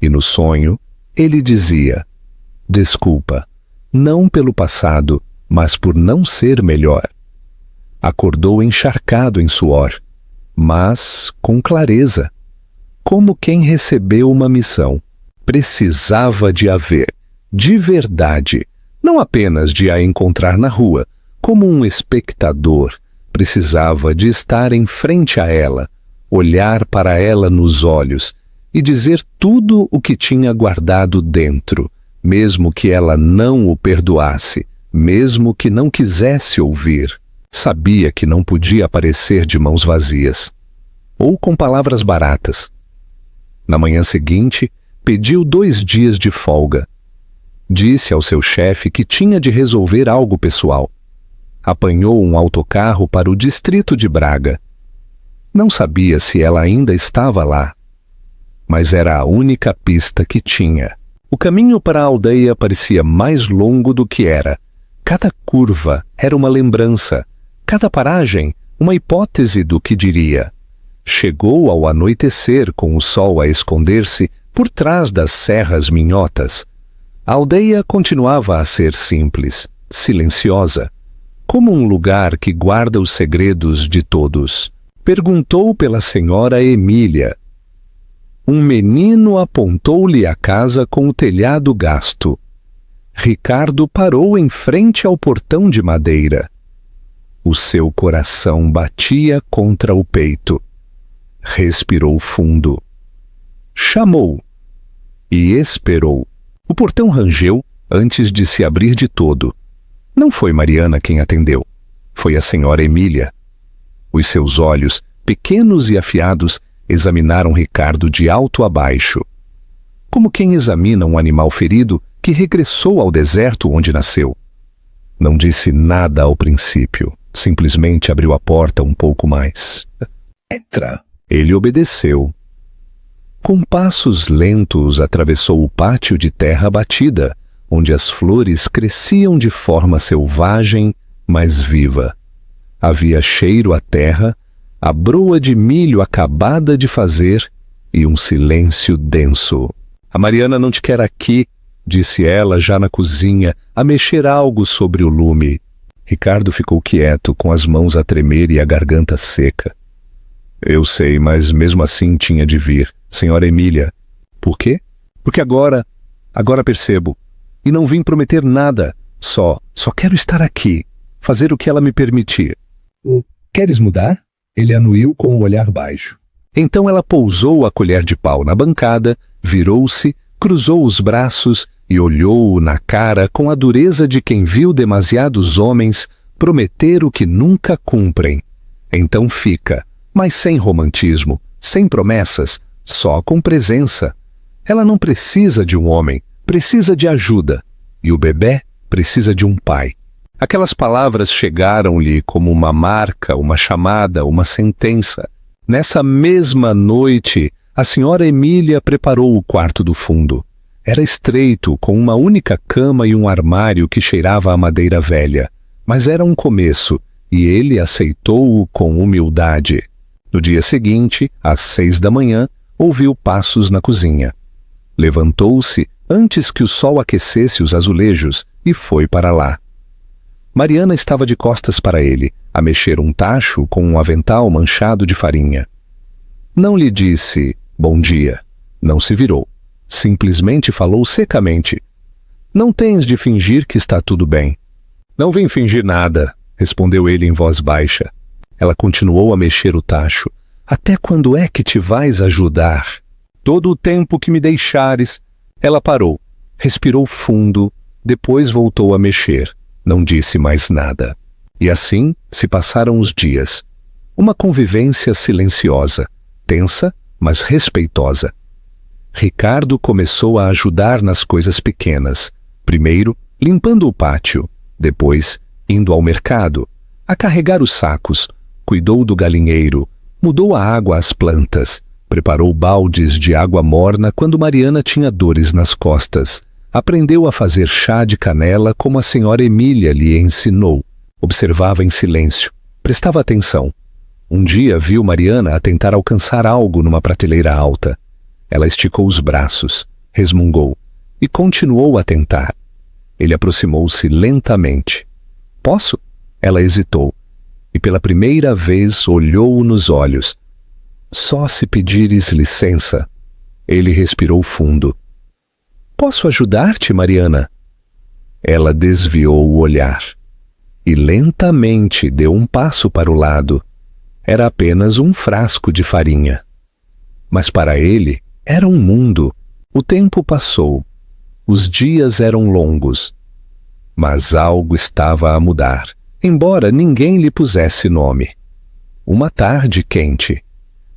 E no sonho, ele dizia: desculpa, não pelo passado, mas por não ser melhor. Acordou encharcado em suor, mas com clareza. como quem recebeu uma missão. Precisava de a ver, de verdade, não apenas de a encontrar na rua, como um espectador. Precisava de estar em frente a ela, olhar para ela nos olhos e dizer tudo o que tinha guardado dentro, mesmo que ela não o perdoasse, mesmo que não quisesse ouvir. Sabia que não podia aparecer de mãos vazias, ou com palavras baratas. Na manhã seguinte, pediu 2 dias de folga. Disse ao seu chefe que tinha de resolver algo pessoal. Apanhou um autocarro para o distrito de Braga. Não sabia se ela ainda estava lá, mas era a única pista que tinha. O caminho para a aldeia parecia mais longo do que era. Cada curva era uma lembrança, cada paragem uma hipótese do que diria. Chegou ao anoitecer com o sol a esconder-se por trás das serras minhotas. A aldeia continuava a ser simples, silenciosa, como um lugar que guarda os segredos de todos. Perguntou pela senhora Emília. Um menino apontou-lhe a casa com o telhado gasto. Ricardo parou em frente ao portão de madeira. O seu coração batia contra o peito. Respirou fundo. Chamou. E esperou. O portão rangeu antes de se abrir de todo. Não foi Mariana quem atendeu. Foi a senhora Emília. Os seus olhos, pequenos e afiados, examinaram Ricardo de alto a baixo. Como quem examina um animal ferido que regressou ao deserto onde nasceu. Não disse nada ao princípio. Simplesmente abriu a porta um pouco mais. Entra. Ele obedeceu. Com passos lentos atravessou o pátio de terra batida, onde as flores cresciam de forma selvagem, mas viva. Havia cheiro a terra, a broa de milho acabada de fazer e um silêncio denso. A Mariana não te quer aqui, disse ela já na cozinha, a mexer algo sobre o lume. Ricardo ficou quieto, com as mãos a tremer e a garganta seca. Eu sei, mas mesmo assim tinha de vir, senhora Emília. Por quê? Porque agora percebo. E não vim prometer nada. Só quero estar aqui, fazer o que ela me permitir. Queres mudar? Ele anuiu com um olhar baixo. Então ela pousou a colher de pau na bancada, virou-se, cruzou os braços e olhou-o na cara com a dureza de quem viu demasiados homens prometer o que nunca cumprem. Então fica, mas sem romantismo, sem promessas, só com presença. Ela não precisa de um homem, precisa de ajuda. E o bebê precisa de um pai. Aquelas palavras chegaram-lhe como uma marca, uma chamada, uma sentença. Nessa mesma noite, a senhora Emília preparou o quarto do fundo. Era estreito, com uma única cama e um armário que cheirava a madeira velha. Mas era um começo, e ele aceitou-o com humildade. No dia seguinte, às 6 da manhã, ouviu passos na cozinha. Levantou-se antes que o sol aquecesse os azulejos e foi para lá. Mariana estava de costas para ele, a mexer um tacho com um avental manchado de farinha. Não lhe disse bom dia. Não se virou. Simplesmente falou secamente. Não tens de fingir que está tudo bem. Não vim fingir nada, respondeu ele em voz baixa. Ela continuou a mexer o tacho. Até quando é que te vais ajudar? Todo o tempo que me deixares. Ela parou, respirou fundo, depois voltou a mexer. Não disse mais nada. E assim se passaram os dias. Uma convivência silenciosa, tensa, mas respeitosa. Ricardo começou a ajudar nas coisas pequenas. Primeiro, limpando o pátio. Depois, indo ao mercado, a carregar os sacos. Cuidou do galinheiro. Mudou a água às plantas. Preparou baldes de água morna quando Mariana tinha dores nas costas. Aprendeu a fazer chá de canela como a senhora Emília lhe ensinou. Observava em silêncio. Prestava atenção. Um dia viu Mariana a tentar alcançar algo numa prateleira alta. Ela esticou os braços, resmungou e continuou a tentar. Ele aproximou-se lentamente. Posso? Ela hesitou e pela primeira vez olhou-o nos olhos. Só se pedires licença. Ele respirou fundo. Posso ajudar-te, Mariana? Ela desviou o olhar e lentamente deu um passo para o lado. Era apenas um frasco de farinha. Mas para ele era um mundo. O tempo passou. Os dias eram longos. Mas algo estava a mudar, embora ninguém lhe pusesse nome. Uma tarde quente,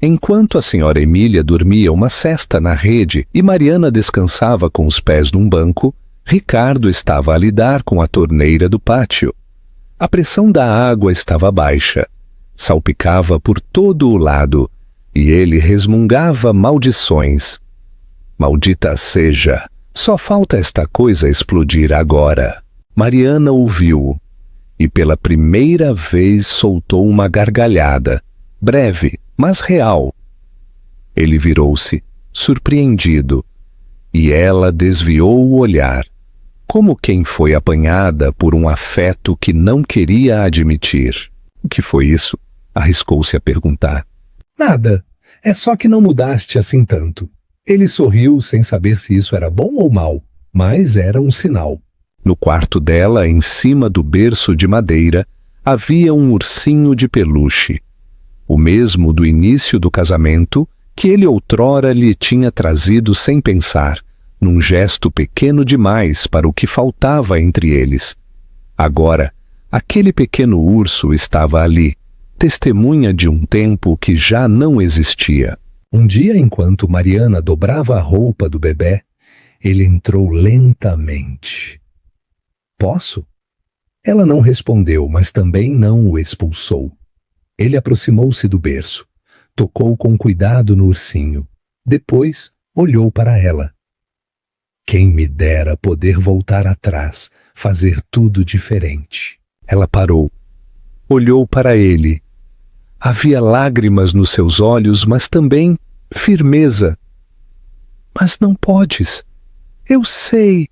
enquanto a senhora Emília dormia uma sesta na rede e Mariana descansava com os pés num banco, Ricardo estava a lidar com a torneira do pátio. A pressão da água estava baixa, salpicava por todo o lado, e ele resmungava maldições. Maldita seja, só falta esta coisa explodir agora. Mariana ouviu-o, e pela primeira vez soltou uma gargalhada, breve, mas real. Ele virou-se, surpreendido, e ela desviou o olhar, como quem foi apanhada por um afeto que não queria admitir. O que foi isso? Arriscou-se a perguntar. Nada, é só que não mudaste assim tanto. Ele sorriu sem saber se isso era bom ou mal, mas era um sinal. No quarto dela, em cima do berço de madeira, havia um ursinho de peluche, o mesmo do início do casamento que ele outrora lhe tinha trazido sem pensar, num gesto pequeno demais para o que faltava entre eles. Agora, aquele pequeno urso estava ali, testemunha de um tempo que já não existia. Um dia, enquanto Mariana dobrava a roupa do bebê, ele entrou lentamente. Posso? Ela não respondeu, mas também não o expulsou. Ele aproximou-se do berço, tocou com cuidado no ursinho. Depois, olhou para ela. Quem me dera poder voltar atrás, fazer tudo diferente. Ela parou, olhou para ele. Havia lágrimas nos seus olhos, mas também firmeza. Mas não podes. Eu sei.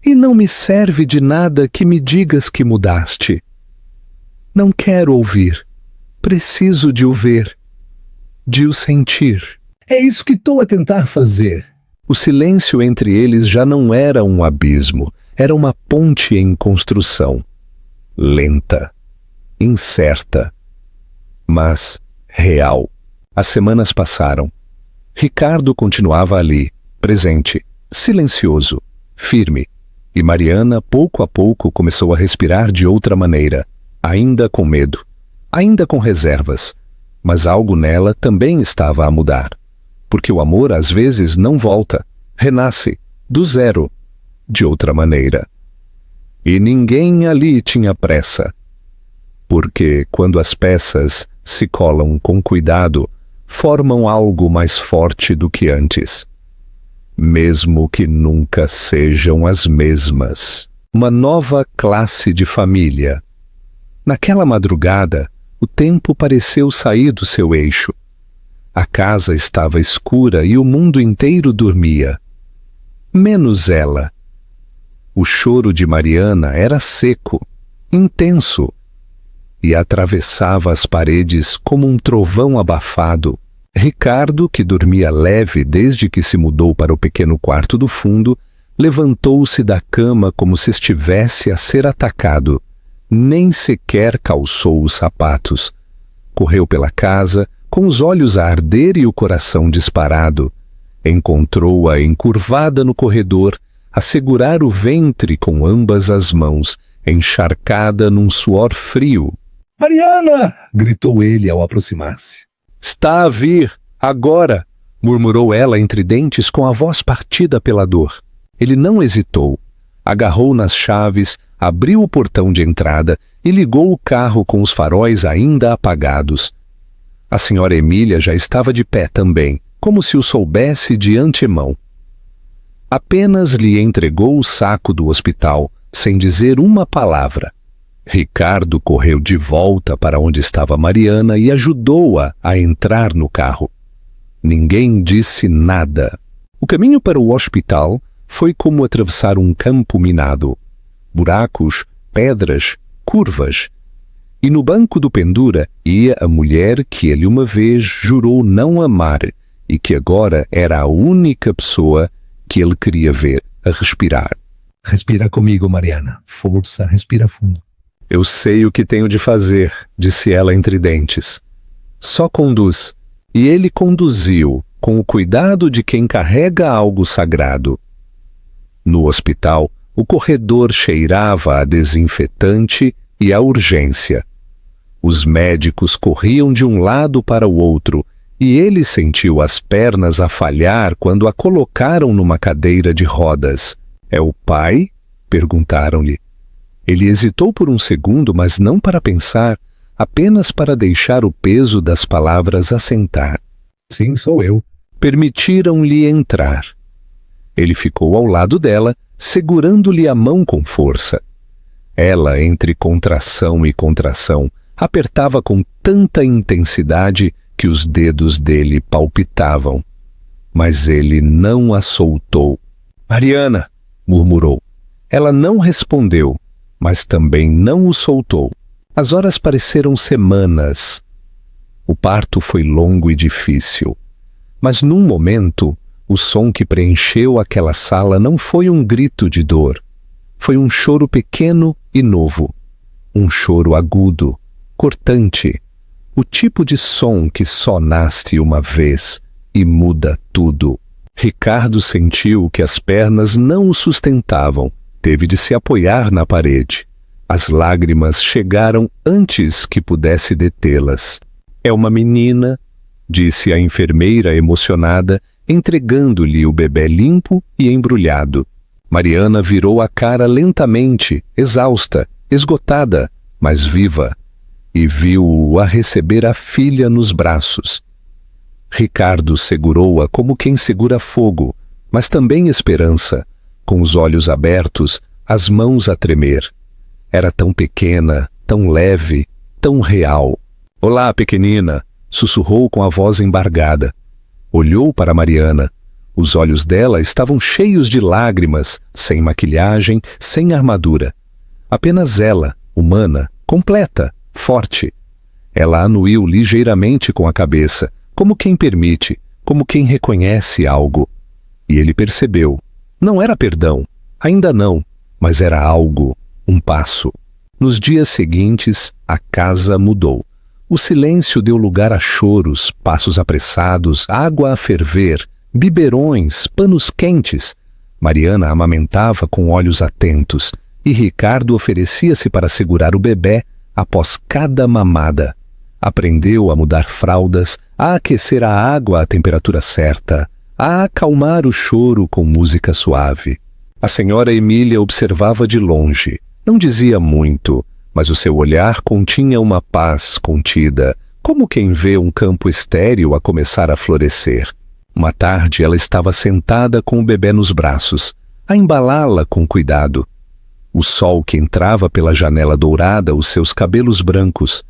E não me serve de nada que me digas que mudaste. Não quero ouvir. Preciso de o ver. De o sentir. É isso que estou a tentar fazer. O silêncio entre eles já não era um abismo, era uma ponte em construção. Lenta, incerta, mas real. As semanas passaram. Ricardo continuava ali, presente, silencioso, firme. E Mariana, pouco a pouco, começou a respirar de outra maneira, ainda com medo, ainda com reservas. Mas algo nela também estava a mudar. Porque o amor às vezes não volta, renasce, do zero, de outra maneira. E ninguém ali tinha pressa. Porque quando as peças se colam com cuidado, formam algo mais forte do que antes. Mesmo que nunca sejam as mesmas. Uma nova classe de família. Naquela madrugada, o tempo pareceu sair do seu eixo. A casa estava escura e o mundo inteiro dormia. Menos ela. O choro de Mariana era seco, intenso, e atravessava as paredes como um trovão abafado. Ricardo, que dormia leve desde que se mudou para o pequeno quarto do fundo, levantou-se da cama como se estivesse a ser atacado. Nem sequer calçou os sapatos. Correu pela casa, com os olhos a arder e o coração disparado. Encontrou-a encurvada no corredor, a segurar o ventre com ambas as mãos, encharcada num suor frio. Mariana! Gritou ele ao aproximar-se. Está a vir, agora! Murmurou ela entre dentes com a voz partida pela dor. Ele não hesitou. Agarrou nas chaves, abriu o portão de entrada e ligou o carro com os faróis ainda apagados. A senhora Emília já estava de pé também, como se o soubesse de antemão. Apenas lhe entregou o saco do hospital, sem dizer uma palavra. Ricardo correu de volta para onde estava Mariana e ajudou-a a entrar no carro. Ninguém disse nada. O caminho para o hospital foi como atravessar um campo minado. Buracos, pedras, curvas. E no banco do pendura ia a mulher que ele uma vez jurou não amar e que agora era a única pessoa que ele queria ver a respirar. Respira comigo, Mariana. Força, respira fundo. Eu sei o que tenho de fazer, disse ela entre dentes. Só conduz. E ele conduziu, com o cuidado de quem carrega algo sagrado. No hospital, o corredor cheirava a desinfetante e a urgência. Os médicos corriam de um lado para o outro e ele sentiu as pernas a falhar quando a colocaram numa cadeira de rodas. É o pai? Perguntaram-lhe. Ele hesitou por um segundo, mas não para pensar, apenas para deixar o peso das palavras assentar. Sim, sou eu. Permitiram-lhe entrar. Ele ficou ao lado dela, segurando-lhe a mão com força. Ela, entre contração e contração, apertava com tanta intensidade que os dedos dele palpitavam. Mas ele não a soltou. Mariana, murmurou. Ela não respondeu, mas também não o soltou. As horas pareceram semanas. O parto foi longo e difícil. Mas num momento, o som que preencheu aquela sala não foi um grito de dor. Foi um choro pequeno e novo. Um choro agudo, cortante. O tipo de som que só nasce uma vez e muda tudo. Ricardo sentiu que as pernas não o sustentavam. Teve de se apoiar na parede. As lágrimas chegaram antes que pudesse detê-las. É uma menina, disse a enfermeira emocionada, entregando-lhe o bebê limpo e embrulhado. Mariana virou a cara lentamente, exausta, esgotada, mas viva, e viu-o a receber a filha nos braços. Ricardo segurou-a como quem segura fogo, mas também esperança, com os olhos abertos, as mãos a tremer. Era tão pequena, tão leve, tão real. Olá, pequenina, sussurrou com a voz embargada. Olhou para Mariana. Os olhos dela estavam cheios de lágrimas, sem maquilhagem, sem armadura. Apenas ela, humana, completa, forte. Ela anuiu ligeiramente com a cabeça, como quem permite, como quem reconhece algo. E ele percebeu. Não era perdão, ainda não, mas era algo, um passo. Nos dias seguintes, a casa mudou. O silêncio deu lugar a choros, passos apressados, água a ferver, biberões, panos quentes. Mariana amamentava com olhos atentos e Ricardo oferecia-se para segurar o bebê após cada mamada. Aprendeu a mudar fraldas, a aquecer a água à temperatura certa, a acalmar o choro com música suave. A senhora Emília observava de longe. Não dizia muito, mas o seu olhar continha uma paz contida, como quem vê um campo estéril a começar a florescer. Uma tarde ela estava sentada com o bebê nos braços, a embalá-la com cuidado. O sol que entrava pela janela dourada os seus cabelos brancos.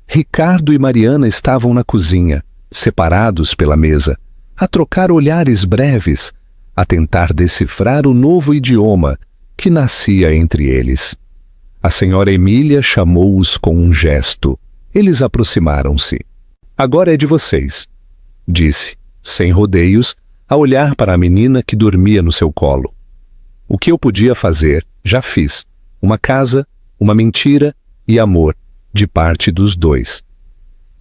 Ricardo e Mariana estavam na cozinha, separados pela mesa, a trocar olhares breves, a tentar decifrar o novo idioma que nascia entre eles. A senhora Emília chamou-os com um gesto. Eles aproximaram-se. Agora é de vocês, disse, sem rodeios, a olhar para a menina que dormia no seu colo. O que eu podia fazer, já fiz. Uma casa, uma mentira e amor, de parte dos dois.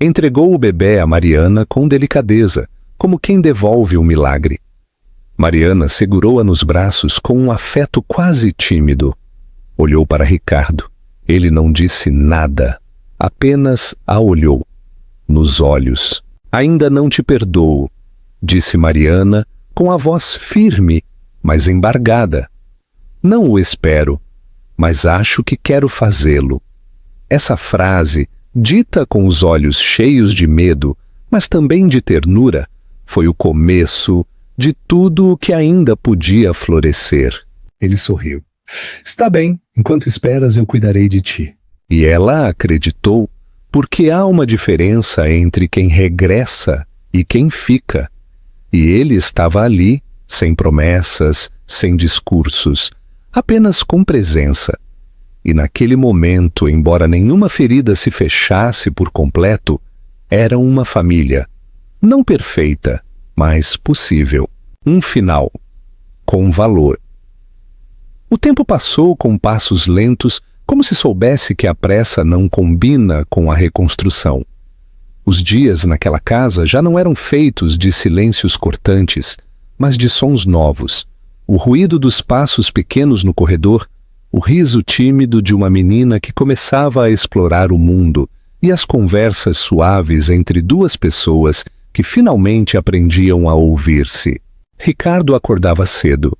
Entregou o bebê a Mariana com delicadeza, como quem devolve um milagre. Mariana segurou-a nos braços com um afeto quase tímido. Olhou para Ricardo. Ele não disse nada, apenas a olhou. Nos olhos. Ainda não te perdoo, disse Mariana, com a voz firme, mas embargada. Não o espero, mas acho que quero fazê-lo. Essa frase, dita com os olhos cheios de medo, mas também de ternura, foi o começo de tudo o que ainda podia florescer. Ele sorriu. Está bem, enquanto esperas eu cuidarei de ti. E ela acreditou, porque há uma diferença entre quem regressa e quem fica. E ele estava ali, sem promessas, sem discursos, apenas com presença. E naquele momento, embora nenhuma ferida se fechasse por completo, eram uma família. Não perfeita, mas possível. Um final. Com valor. O tempo passou com passos lentos, como se soubesse que a pressa não combina com a reconstrução. Os dias naquela casa já não eram feitos de silêncios cortantes, mas de sons novos. O ruído dos passos pequenos no corredor, o riso tímido de uma menina que começava a explorar o mundo e as conversas suaves entre duas pessoas que finalmente aprendiam a ouvir-se. Ricardo acordava cedo.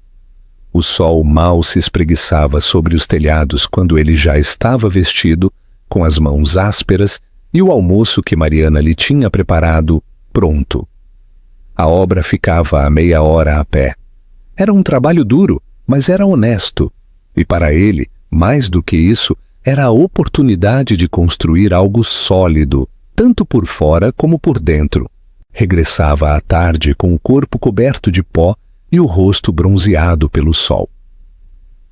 O sol mal se espreguiçava sobre os telhados quando ele já estava vestido, com as mãos ásperas, e o almoço que Mariana lhe tinha preparado, pronto. A obra ficava a meia hora a pé. Era um trabalho duro, mas era honesto. E para ele, mais do que isso, era a oportunidade de construir algo sólido, tanto por fora como por dentro. Regressava à tarde com o corpo coberto de pó e o rosto bronzeado pelo sol.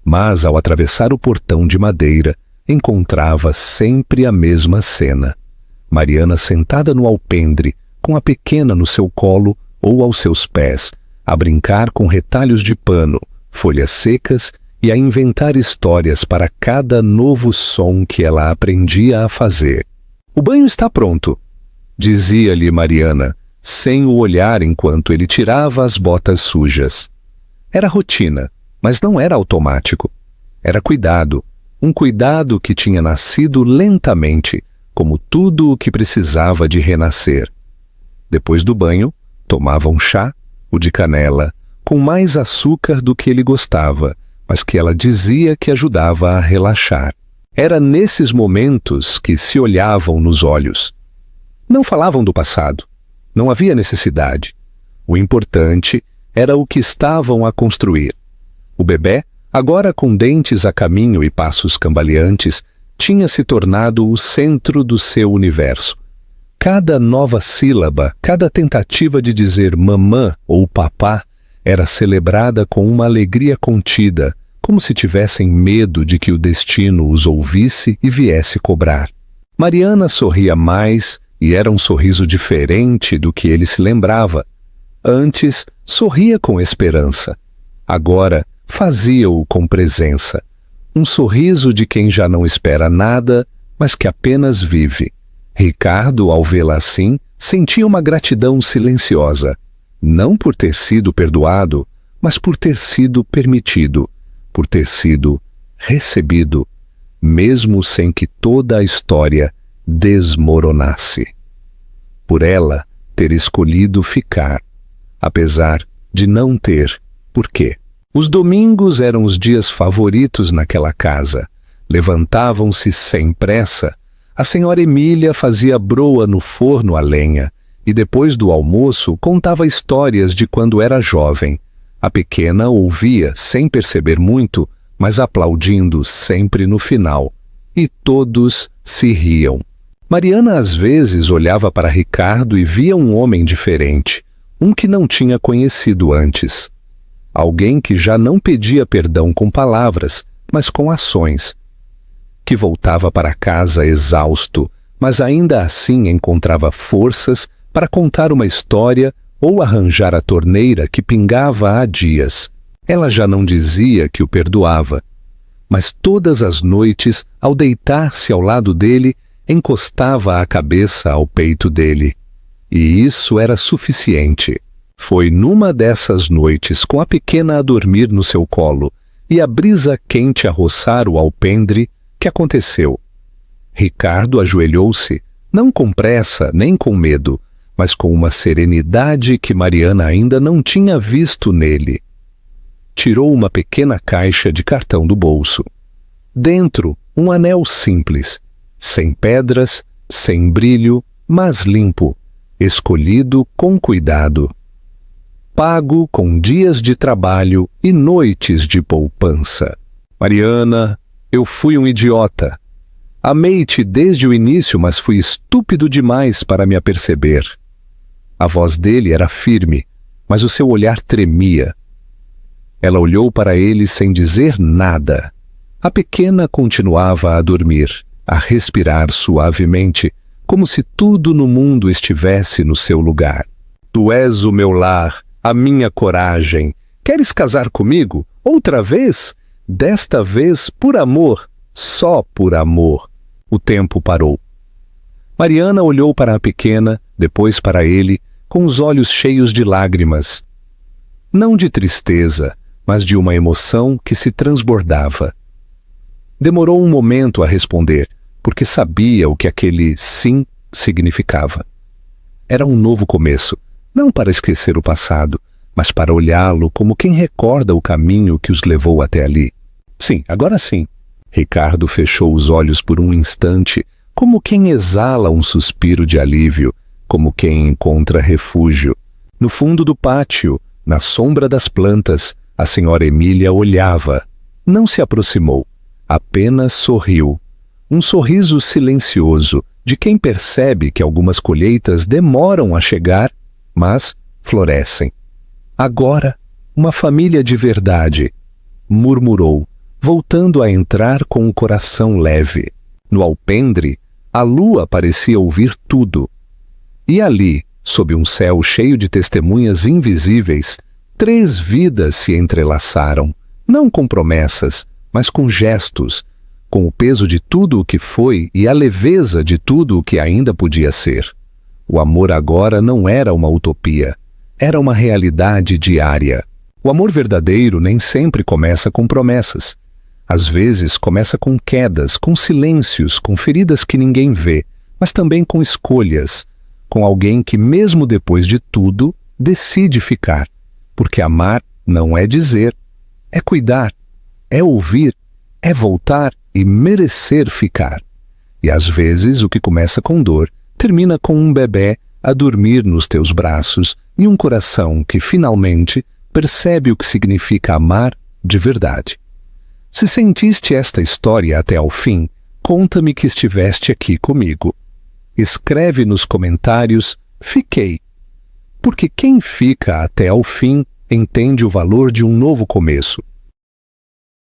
Mas, ao atravessar o portão de madeira, encontrava sempre a mesma cena. Mariana sentada no alpendre, com a pequena no seu colo ou aos seus pés, a brincar com retalhos de pano, folhas secas e a inventar histórias para cada novo som que ela aprendia a fazer. "O banho está pronto", dizia-lhe Mariana, sem o olhar enquanto ele tirava as botas sujas. Era rotina, mas não era automático. Era cuidado, um cuidado que tinha nascido lentamente, como tudo o que precisava de renascer. Depois do banho, tomava um chá, o de canela, com mais açúcar do que ele gostava, mas que ela dizia que ajudava a relaxar. Era nesses momentos que se olhavam nos olhos. Não falavam do passado. Não havia necessidade. O importante era o que estavam a construir. O bebé, agora com dentes a caminho e passos cambaleantes, tinha se tornado o centro do seu universo. Cada nova sílaba, cada tentativa de dizer mamã ou papá, era celebrada com uma alegria contida, como se tivessem medo de que o destino os ouvisse e viesse cobrar. Mariana sorria mais, e era um sorriso diferente do que ele se lembrava. Antes, sorria com esperança. Agora, fazia-o com presença. Um sorriso de quem já não espera nada, mas que apenas vive. Ricardo, ao vê-la assim, sentia uma gratidão silenciosa. Não por ter sido perdoado, mas por ter sido permitido, por ter sido recebido, mesmo sem que toda a história desmoronasse. Por ela ter escolhido ficar, apesar de não ter porquê. Os domingos eram os dias favoritos naquela casa. Levantavam-se sem pressa. A senhora Emília fazia broa no forno a lenha e depois do almoço contava histórias de quando era jovem. A pequena ouvia sem perceber muito, mas aplaudindo sempre no final. E todos se riam. Mariana às vezes olhava para Ricardo e via um homem diferente, um que não tinha conhecido antes. Alguém que já não pedia perdão com palavras, mas com ações. Que voltava para casa exausto, mas ainda assim encontrava forças para contar uma história ou arranjar a torneira que pingava há dias. Ela já não dizia que o perdoava, mas todas as noites, ao deitar-se ao lado dele, encostava a cabeça ao peito dele. E isso era suficiente. Foi numa dessas noites, com a pequena a dormir no seu colo e a brisa quente a roçar o alpendre, que aconteceu. Ricardo ajoelhou-se, não com pressa nem com medo, mas com uma serenidade que Mariana ainda não tinha visto nele. Tirou uma pequena caixa de cartão do bolso. Dentro, um anel simples, sem pedras, sem brilho, mas limpo, escolhido com cuidado. Pago com dias de trabalho e noites de poupança. Mariana, eu fui um idiota. Amei-te desde o início, mas fui estúpido demais para me aperceber. A voz dele era firme, mas o seu olhar tremia. Ela olhou para ele sem dizer nada. A pequena continuava a dormir, a respirar suavemente, como se tudo no mundo estivesse no seu lugar. Tu és o meu lar, a minha coragem. Queres casar comigo? Outra vez? Desta vez por amor, só por amor. O tempo parou. Mariana olhou para a pequena, depois para ele, com os olhos cheios de lágrimas. Não de tristeza, mas de uma emoção que se transbordava. Demorou um momento a responder, porque sabia o que aquele sim significava. Era um novo começo, não para esquecer o passado, mas para olhá-lo como quem recorda o caminho que os levou até ali. Sim, agora sim. Ricardo fechou os olhos por um instante, como quem exala um suspiro de alívio, como quem encontra refúgio. No fundo do pátio, na sombra das plantas, a senhora Emília olhava. Não se aproximou, apenas sorriu. Um sorriso silencioso, de quem percebe que algumas colheitas demoram a chegar, mas florescem. Agora, uma família de verdade, murmurou, voltando a entrar com o coração leve. No alpendre, a lua parecia ouvir tudo. E ali, sob um céu cheio de testemunhas invisíveis, 3 vidas se entrelaçaram, não com promessas, mas com gestos, com o peso de tudo o que foi e a leveza de tudo o que ainda podia ser. O amor agora não era uma utopia, era uma realidade diária. O amor verdadeiro nem sempre começa com promessas. Às vezes começa com quedas, com silêncios, com feridas que ninguém vê, mas também com escolhas, com alguém que mesmo depois de tudo decide ficar. Porque amar não é dizer, é cuidar, é ouvir, é voltar e merecer ficar. E às vezes o que começa com dor termina com um bebé a dormir nos teus braços e um coração que finalmente percebe o que significa amar de verdade. Se sentiste esta história até ao fim, conta-me que estiveste aqui comigo. Escreve nos comentários "Fiquei", porque quem fica até ao fim entende o valor de um novo começo.